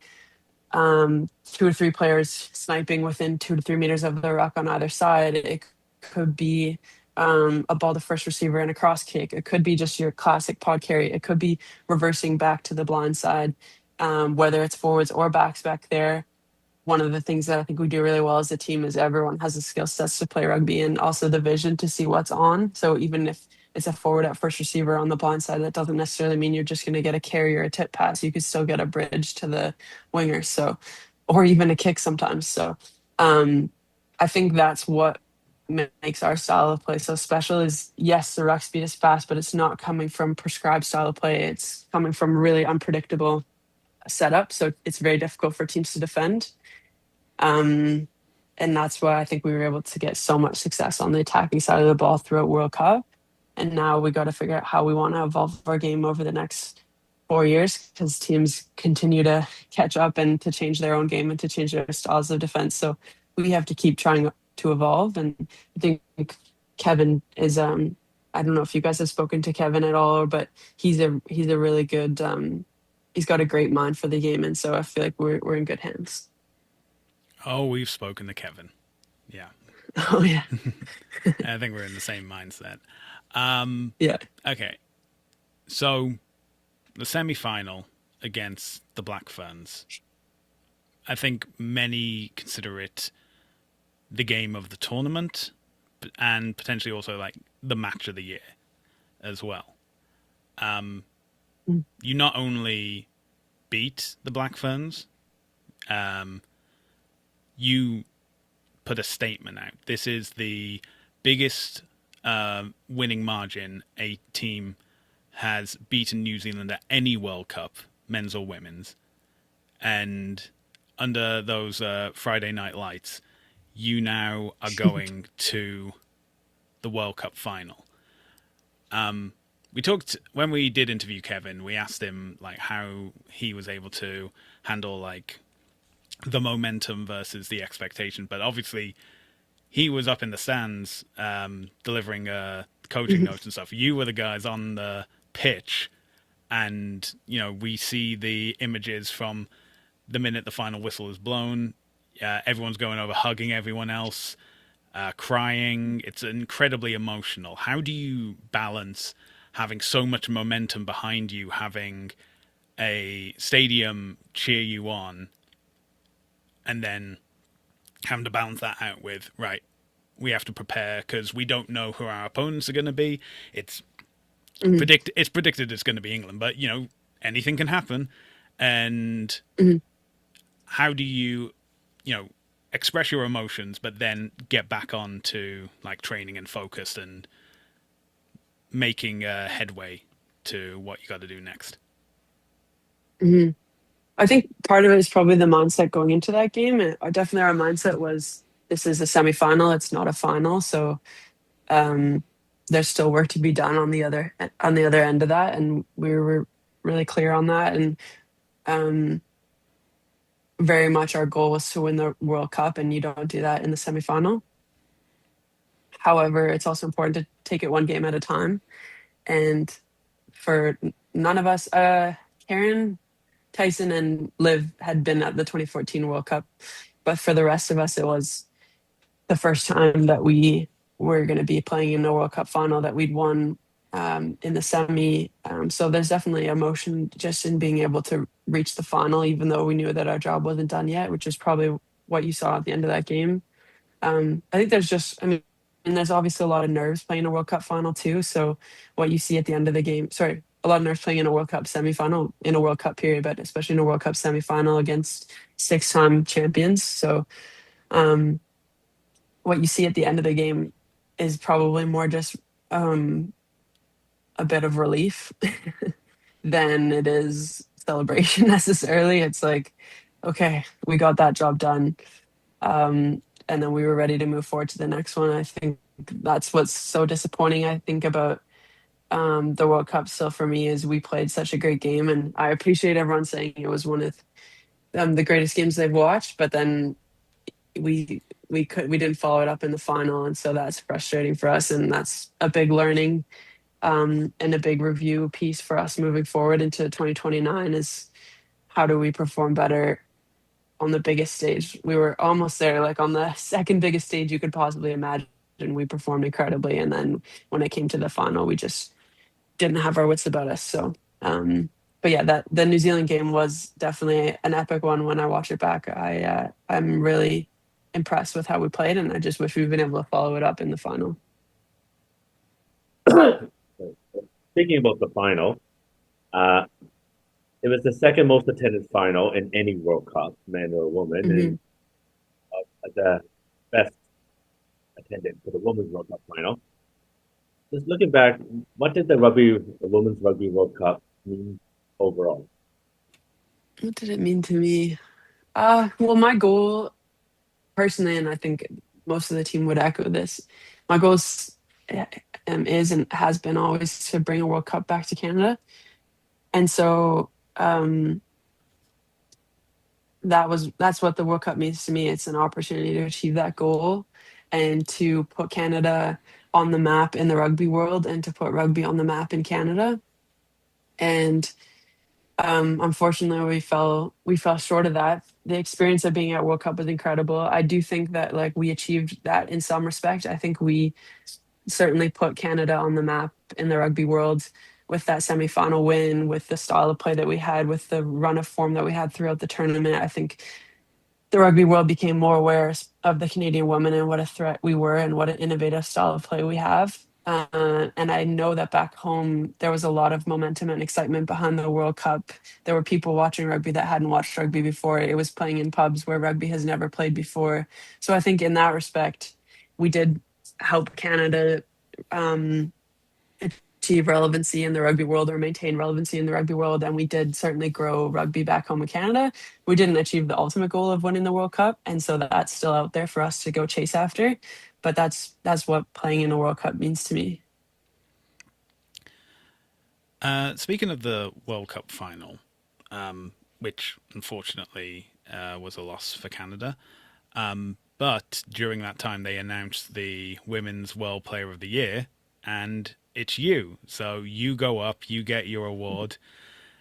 two or three players sniping within 2 to 3 meters of the ruck on either side. It could be a ball to first receiver and a cross kick. It could be just your classic pod carry. It could be reversing back to the blind side, whether it's forwards or backs back there. One of the things that I think we do really well as a team is everyone has the skill sets to play rugby and also the vision to see what's on. So even if it's a forward at first receiver on the blind side, that doesn't necessarily mean you're just going to get a carry or a tip pass. You could still get a bridge to the winger. So, or even a kick sometimes. So, um, I think that's what makes our style of play so special is yes, the ruck speed is fast, but it's not coming from prescribed style of play. It's coming from really unpredictable setup. So it's very difficult for teams to defend. Um, and that's why I think we were able to get so much success on the attacking side of the ball throughout World Cup. And now we got to figure out how we want to evolve our game over the next 4 years because teams continue to catch up and to change their own game and to change their styles of defense. So we have to keep trying to evolve. And I think Kevin is I don't know if you guys have spoken to Kevin at all, but he's a really good he's got a great mind for the game. And so I feel like we're in good hands. Oh, we've spoken to Kevin. Yeah. Oh yeah. I think we're in the same mindset. Yeah. Okay, so the semi-final against the Black Ferns. I think many consider it the game of the tournament and potentially also like the match of the year as well. Mm. You not only beat the Black Ferns, um, you put a statement out. This is the biggest winning margin a team has beaten New Zealand at any World Cup, men's or women's. And under those Friday night lights, you now are going to the World Cup final. We talked when we did interview Kevin. We asked him like how he was able to handle like the momentum versus the expectation, but obviously he was up in the stands delivering coaching notes and stuff. You were the guys on the pitch, and you know we see the images from the minute the final whistle is blown. Everyone's going over, hugging everyone else, crying. It's incredibly emotional. How do you balance having so much momentum behind you, having a stadium cheer you on, and then having to balance that out with, right, we have to prepare because we don't know who our opponents are going to be. It's Mhm. it's predicted it's going to be England, but you know anything can happen. And Mhm. how do you, you know, express your emotions, but then get back on to like training and focus and making headway to what you got to do next? Mhm. I think part of it is probably the mindset going into that game. Definitely, our mindset was this is a semifinal; it's not a final. So um, there's still work to be done on the other end of that, and we were really clear on that. And um, very much our goal was to win the World Cup, and you don't do that in the semifinal. However, it's also important to take it one game at a time. And for none of us, Karen, Tyson, and Liv had been at the 2014 World Cup, but for the rest of us, it was the first time that we were going to be playing in a World Cup final that we'd won in the semi. So there's definitely emotion just in being able to reach the final, even though we knew that our job wasn't done yet, which is probably what you saw at the end of that game. I think there's just, I mean, and there's obviously a lot of nerves playing a World Cup final too. So what you see at the end of the game, sorry, a lot of nerves playing in a World Cup semifinal in a World Cup period, but especially in a World Cup semifinal against six-time champions. So um, what you see at the end of the game is probably more just um, a bit of relief than it is celebration necessarily. It's like, okay, we got that job done. And then we were ready to move forward to the next one. I think that's what's so disappointing. I think about the World Cup still for me is we played such a great game, and I appreciate everyone saying it was one of the greatest games they've watched. But then we didn't follow it up in the final, and so that's frustrating for us, and that's a big learning and a big review piece for us moving forward into 2029 is how do we perform better on the biggest stage. We were almost there, like on the second biggest stage you could possibly imagine. We performed incredibly, and then when it came to the final, we just didn't have our wits about us. So, but yeah, that the New Zealand game was definitely an epic one. When I watch it back, I'm really impressed with how we played, and I just wish we'd been able to follow it up in the final. Speaking about the final, uh, it was the second most attended final in any World Cup, man or woman, Hmm. and the best attended for the Women's World Cup final. Just looking back, what did the Women's Rugby World Cup mean overall? What did it mean to me? Well, my goal personally, and I think most of the team would echo this, my goal is and has been always to bring a World Cup back to Canada. And so that's what the World Cup means to me. It's an opportunity to achieve that goal and to put Canada on the map in the rugby world and to put rugby on the map in Canada. And unfortunately, we fell short of that. The experience of being at World Cup was incredible. I do think that like we achieved that in some respect. I think we certainly put Canada on the map in the rugby world with that semi-final win, with the style of play that we had, with the run of form that we had throughout the tournament. I think the rugby world became more aware of the Canadian woman and what a threat we were and what an innovative style of play we have. And I know that back home, there was a lot of momentum and excitement behind the World Cup. There were people watching rugby that hadn't watched rugby before. It was playing in pubs where rugby has never played before. So I think in that respect, we did help Canada um, achieve relevancy in the rugby world or maintain relevancy in the rugby world. And we did certainly grow rugby back home in Canada. We didn't achieve the ultimate goal of winning the World Cup. And so that's still out there for us to go chase after. But that's what playing in a World Cup means to me. Speaking of the World Cup final, which unfortunately was a loss for Canada, but during that time they announced the Women's World Player of the Year, and it's you. So you go up, you get your award,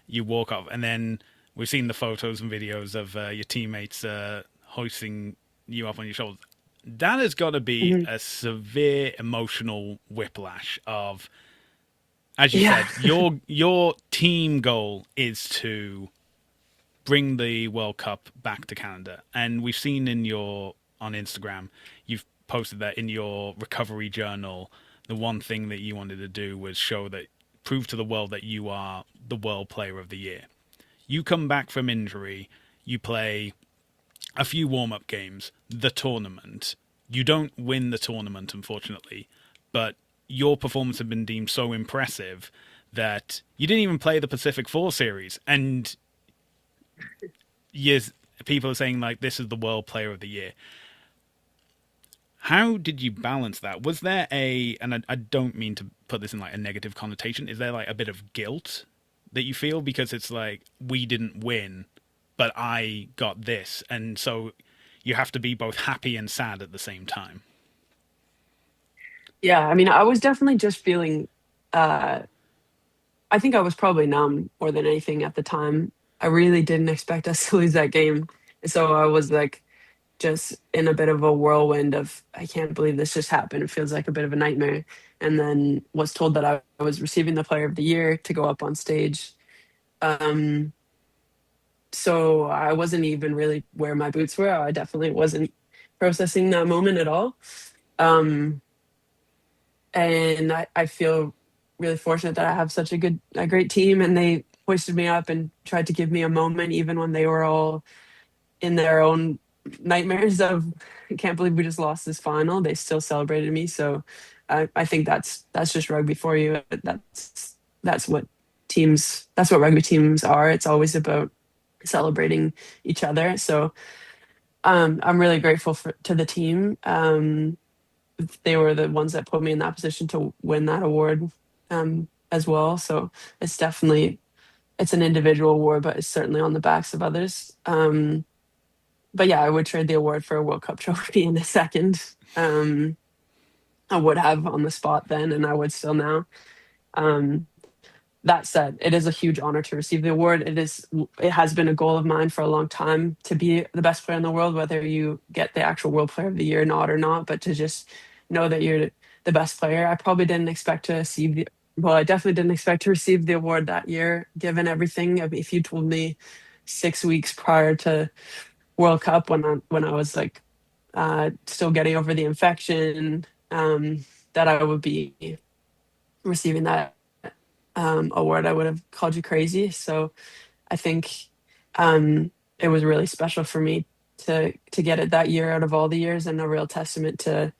you walk off, and then we've seen the photos and videos of your teammates hoisting you up on your shoulders. That has got to be Mhm. a severe emotional whiplash of, as you Yeah. said, your team goal is to bring the World Cup back to Canada, and we've seen in your on Instagram, you've posted that in your recovery journal. The one thing that you wanted to do was show that, prove to the world that you are the World Player of the Year. You come back from injury, you play a few warm up games, the tournament. You don't win the tournament, unfortunately, but your performance had been deemed so impressive that you didn't even play the Pacific Four series, and yes, people are saying like this is the World Player of the Year. How did you balance that? Was there and I don't mean to put this in like a negative connotation, is there like a bit of guilt that you feel because it's like we didn't win, but I got this, and so you have to be both happy and sad at the same time? Yeah. I mean, I was definitely just feeling, uh, I think I was probably numb more than anything at the time. I really didn't expect us to lose that game. And so I was like, just in a bit of a whirlwind of I can't believe this just happened. It feels like a bit of a nightmare. And then was told that I was receiving the player of the year to go up on stage. Um, so I wasn't even really where my boots were. I definitely wasn't processing that moment at all. Um, and I feel really fortunate that I have such a great team, and they hoisted me up and tried to give me a moment, even when they were all in their own nightmares of I can't believe we just lost this final. They still celebrated me. So I think that's just rugby for you. That's what that's what rugby teams are. It's always about celebrating each other. So I'm really grateful to the team. They were the ones that put me in that position to win that award as well. So it's definitely it's an individual award, but it's certainly on the backs of others. But yeah, I would trade the award for a World Cup trophy in a second. I would have on the spot then, and I would still now. Um, that said, it is a huge honor to receive the award. It has been a goal of mine for a long time to be the best player in the world, whether you get the actual World Player of the Year nod or not. But to just know that you're the best player, I probably didn't expect to receive the. Well, I definitely didn't expect to receive the award that year, given everything. If you told me 6 weeks prior to World Cup when I was like still getting over the infection, that I would be receiving that award, I would have called you crazy. So I think it was really special for me to get it that year out of all the years, and a real testament to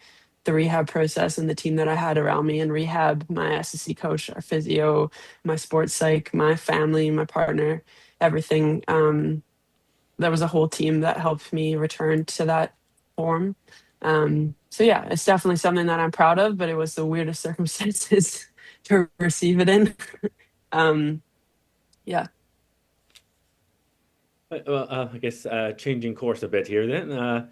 the rehab process and the team that I had around me in rehab, my SSC coach, our physio, my sports psych, my family, my partner, everything. There was a whole team that helped me return to that form. So yeah, it's definitely something that I'm proud of, but it was the weirdest circumstances to receive it in. um, yeah. Well, I guess changing course a bit here then. It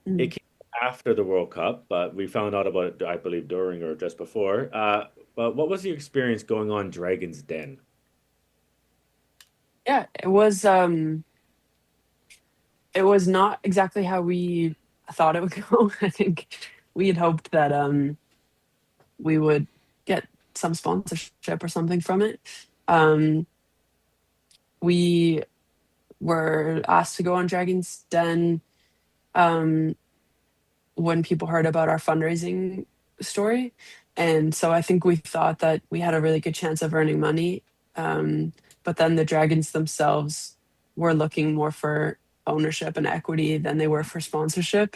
Mm. came after the World Cup, but we found out about it, I believe, during or just before. But what was your experience going on Dragon's Den? Yeah, it was not exactly how we thought it would go. I think we had hoped that we would get some sponsorship or something from it. Um, we were asked to go on Dragon's Den um, when people heard about our fundraising story. And so I think we thought that we had a really good chance of earning money. Um, but then the Dragons themselves were looking more for ownership and equity than they were for sponsorship.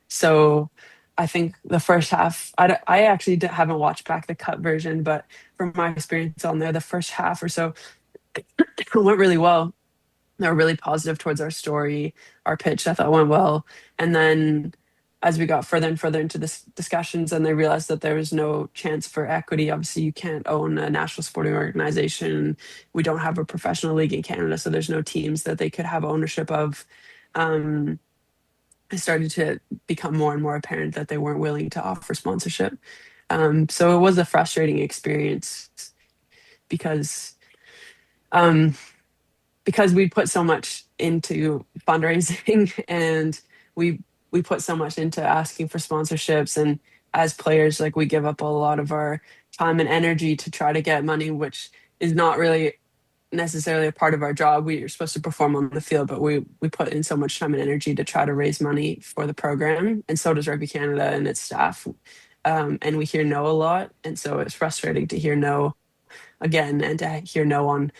So I think the first half, I actually haven't watched back the cut version, but from my experience on there, the first half or so went really well. They were really positive towards our story, our pitch. I thought went well. And then as we got further and further into this discussions and they realized that there was no chance for equity, obviously you can't own a national sporting organization. We don't have a professional league in Canada, so there's no teams that they could have ownership of. Um, it started to become more and more apparent that they weren't willing to offer sponsorship. So it was a frustrating experience because um, because we put so much into fundraising and we we put so much into asking for sponsorships, and as players, like, we give up a lot of our time and energy to try to get money, which is not really necessarily a part of our job. We are supposed to perform on the field, but we put in so much time and energy to try to raise money for the program, and so does Rugby Canada and its staff. And we hear no a lot, and so it's frustrating to hear no again and to hear no on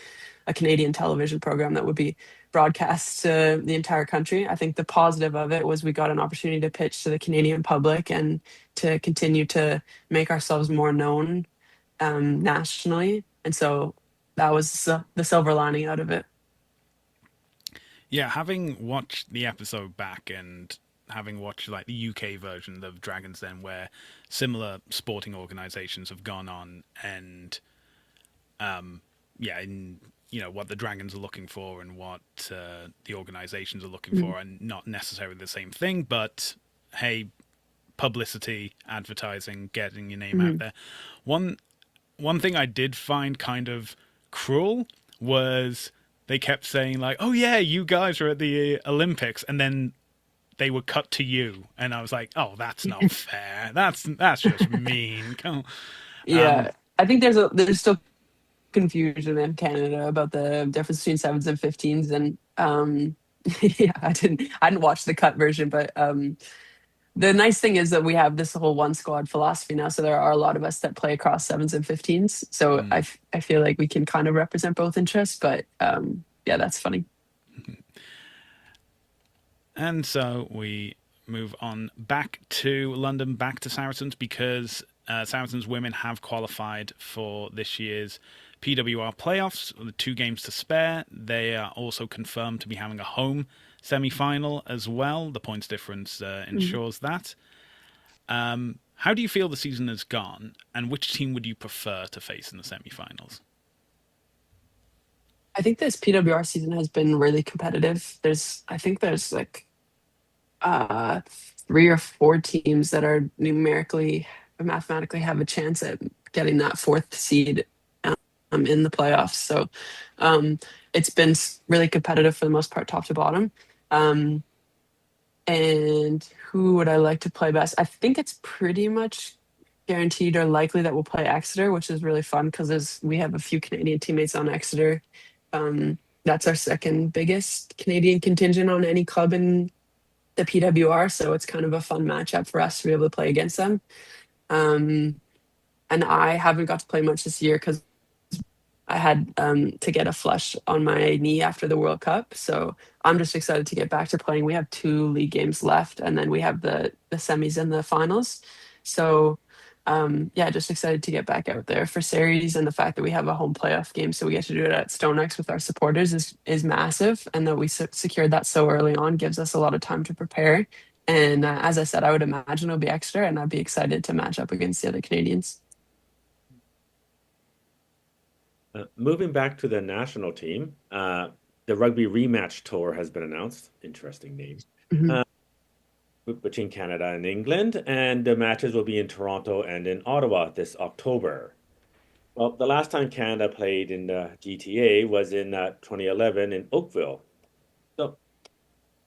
a Canadian television program that would be broadcast to the entire country. I think the positive of it was we got an opportunity to pitch to the Canadian public and to continue to make ourselves more known nationally. And so that was the silver lining out of it. Yeah, having watched the episode back and having watched like the UK version of Dragons Den, where similar sporting organisations have gone on and yeah, in what the Dragons are looking for and what the organisations are looking Mhm. for, and not necessarily the same thing, but hey, publicity, advertising, getting your name out Mhm. there. One one thing I did find kind of cruel was they kept saying like, "Oh yeah, you guys are at the Olympics," and then they would cut to you, and I was like, "Oh, that's not fair. That's just mean." Um, Yeah, I think there's still confusion in Canada about the difference between sevens and 15s, and yeah, I didn't watch the cut version, but the nice thing is that we have this whole one squad philosophy now. So there are a lot of us that play across sevens and 15s. So mm. I feel like we can kind of represent both interests, but yeah, that's funny. And so we move on back to London, back to Saracens, because Saracens women have qualified for this year's PWR playoffs, with 2 games to spare. They are also confirmed to be having a home semi-final as well. The points difference Mhm. ensures that. How do you feel the season has gone, and which team would you prefer to face in the semi-finals? I think this PWR season has been really competitive. I think there's like uh, 3 or 4 teams that are numerically, or mathematically have a chance at getting that fourth seed in the playoffs. So um, it's been really competitive for the most part, top to bottom. Um, and who would I like to play best? I think it's pretty much guaranteed or likely that we'll play Exeter, which is really fun because we have a few Canadian teammates on Exeter. That's our second biggest Canadian contingent on any club in the PWR, so it's kind of a fun matchup for us to be able to play against them. Um, and I haven't got to play much this year because I had to get a flush on my knee after the World Cup. So I'm just excited to get back to playing. We have 2 league games left, and then we have the semis and the finals. So yeah, just excited to get back out there for series, and the fact that we have a home playoff game, so we get to do it at StoneX with our supporters is massive, and that we secured that so early on gives us a lot of time to prepare. And as I said, I would imagine it'll be extra, and I'd be excited to match up against the other Canadians. Moving back to the national team, the Rugby Rematch Tour has been announced. Interesting name. Mhm. Uh, between Canada and England, and the matches will be in Toronto and in Ottawa this October. Well, the last time Canada played in the GTA was in 2011 in Oakville. So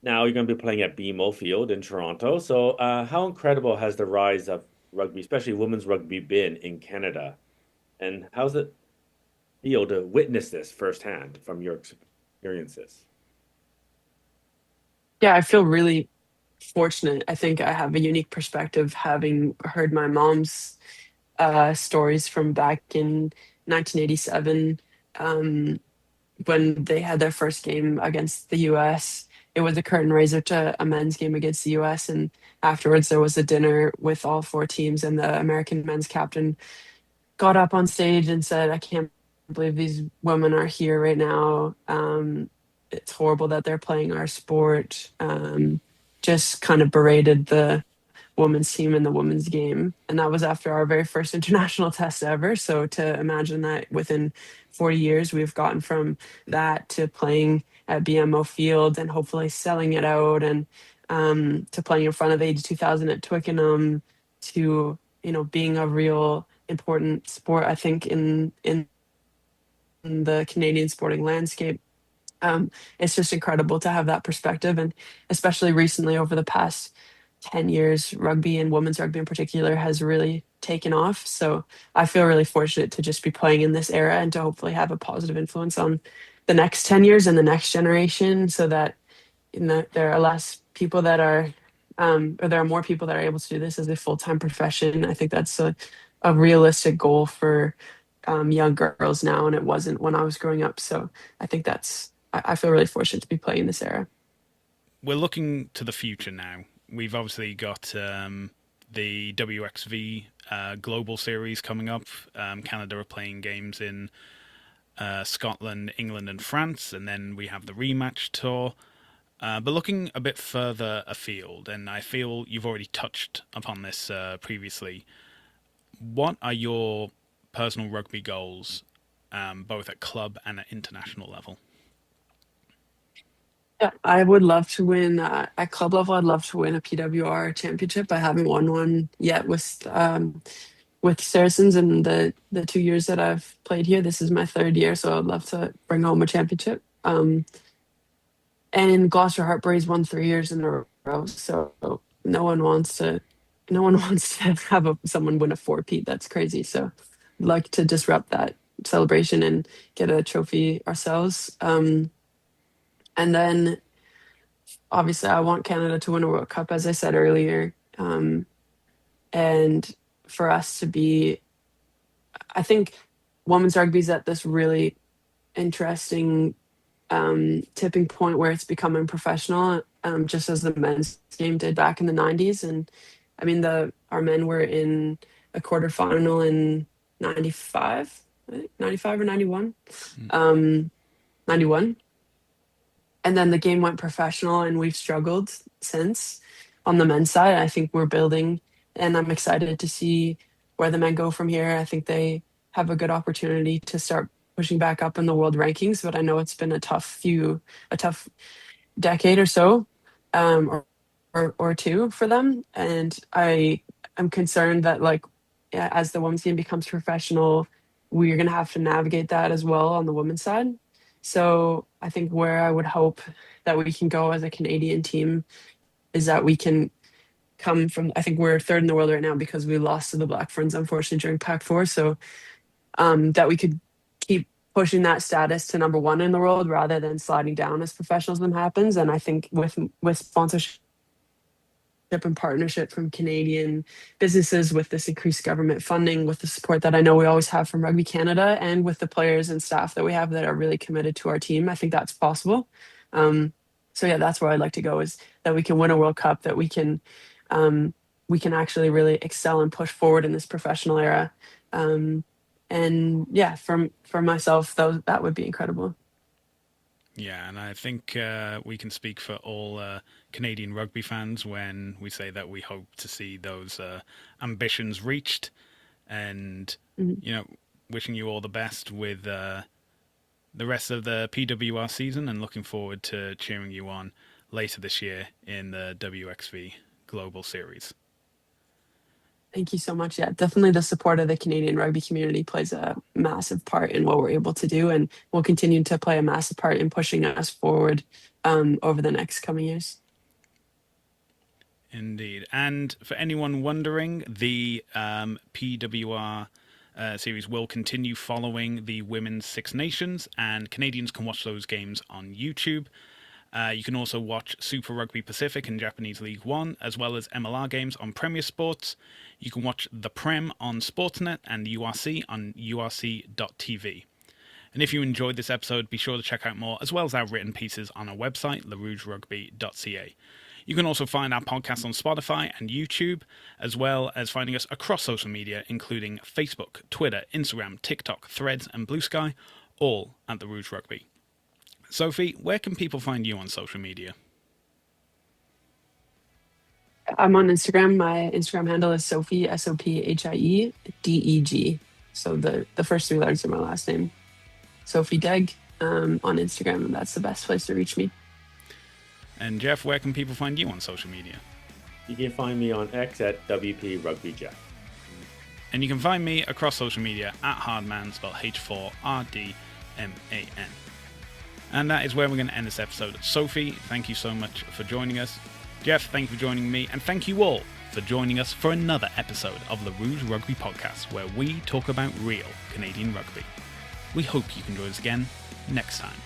now you're going to be playing at BMO Field in Toronto. So, how incredible has the rise of rugby, especially women's rugby, been in Canada? And how's it feel to witness this firsthand from your experiences? Yeah, I feel really fortunate. I think I have a unique perspective having heard my mom's stories from back in 1987, um, when they had their first game against the US. It was a curtain raiser to a men's game against the US. And afterwards, there was a dinner with all four teams, and the American men's captain got up on stage and said, I can't believe these women are here right now. It's horrible that they're playing our sport. Just kind of berated the women's team in the women's game. And that was after our very first international test ever. So to imagine that within 40 years, we've gotten from that to playing at BMO Field and hopefully selling it out, and to playing in front of 82,000 at Twickenham, to, being a real important sport, I think, in the Canadian sporting landscape. It's just incredible to have that perspective. And especially recently, over the past 10 years, rugby and women's rugby in particular has really taken off. So I feel really fortunate to just be playing in this era and to hopefully have a positive influence on the next 10 years and the next generation, so that there are less people that are, or there are more people that are able to do this as a full-time profession. I think that's a realistic goal for young girls now, and it wasn't when I was growing up. So I think I feel really fortunate to be playing this era. We're looking to the future now. We've obviously got the WXV Global Series coming up. Canada are playing games in Scotland, England, and France, and then we have the Rematch Tour. But looking a bit further afield, and I feel you've already touched upon this previously, what are your personal rugby goals, both at club and at international level? Yeah, I would love to win at club level. I'd love to win a PWR championship. I haven't won one yet with Saracens in the 2 years that I've played here. This is my third year, so I'd love to bring home a championship. And Gloucester Hartbury's won 3 years in a row, so no one wants to have someone win a four-peat. That's crazy. So I'd like to disrupt that celebration and get a trophy ourselves. And then obviously I want Canada to win a World Cup, as I said earlier. And for us to be, I think women's rugby is at this really interesting tipping point where it's becoming professional, just as the men's game did back in the 90s. And I mean, our men were in a quarterfinal in 95, I think, 95 or 91. Mm. 91. And then the game went professional, and we've struggled since on the men's side. I think we're building, and I'm excited to see where the men go from here. I think they have a good opportunity to start pushing back up in the world rankings, but I know it's been a tough decade or so, or two for them. And I am concerned that, like, yeah, as the women's game becomes professional, we're going to have to navigate that as well on the women's side. So I think where I would hope that we can go as a Canadian team is that we can come from, I think we're third in the world right now because we lost to the Black Ferns, unfortunately, during Pac 4. So that we could keep pushing that status to number one in the world rather than sliding down as professionalism happens. And I think with sponsorship and partnership from Canadian businesses, with this increased government funding, with the support that I know we always have from Rugby Canada, and with the players and staff that we have that are really committed to our team, I think that's possible. So yeah, that's where I'd like to go, is that we can win a World Cup, that we can actually really excel and push forward in this professional era. And yeah, for myself, that would be incredible. Yeah, and I think we can speak for all Canadian rugby fans when we say that we hope to see those ambitions reached, and Mhm. you know, wishing you all the best with the rest of the PWR season, and looking forward to cheering you on later this year in the WXV Global Series. Thank you so much. Yeah, definitely the support of the Canadian rugby community plays a massive part in what we're able to do, and will continue to play a massive part in pushing us forward over the next coming years. Indeed. And for anyone wondering, the PWR series will continue following the Women's Six Nations, and Canadians can watch those games on YouTube. You can also watch Super Rugby Pacific and Japanese League One, as well as MLR games on Premier Sports. You can watch the Prem on Sportsnet and URC on urc.tv. And if you enjoyed this episode, be sure to check out more, as well as our written pieces on our website, rougerugby.ca. You can also find our podcast on Spotify and YouTube, as well as finding us across social media, including Facebook, Twitter, Instagram, TikTok, Threads, and Blue Sky, all at the Rouge Rugby. Sophie, where can people find you on social media? I'm on Instagram. My Instagram handle is Sophie, SOPHIEDEG. So the first 3 letters of my last name. Sophie Deg on Instagram, and that's the best place to reach me. And Jeff, where can people find you on social media? You can find me on X at WP Rugby Jeff. And you can find me across social media at Hardman, spelled H4RDMAN. And that is where we're going to end this episode. Sophie, thank you so much for joining us. Jeff, thank you for joining me. And thank you all for joining us for another episode of the Rouge Rugby Podcast, where we talk about real Canadian rugby. We hope you can join us again next time.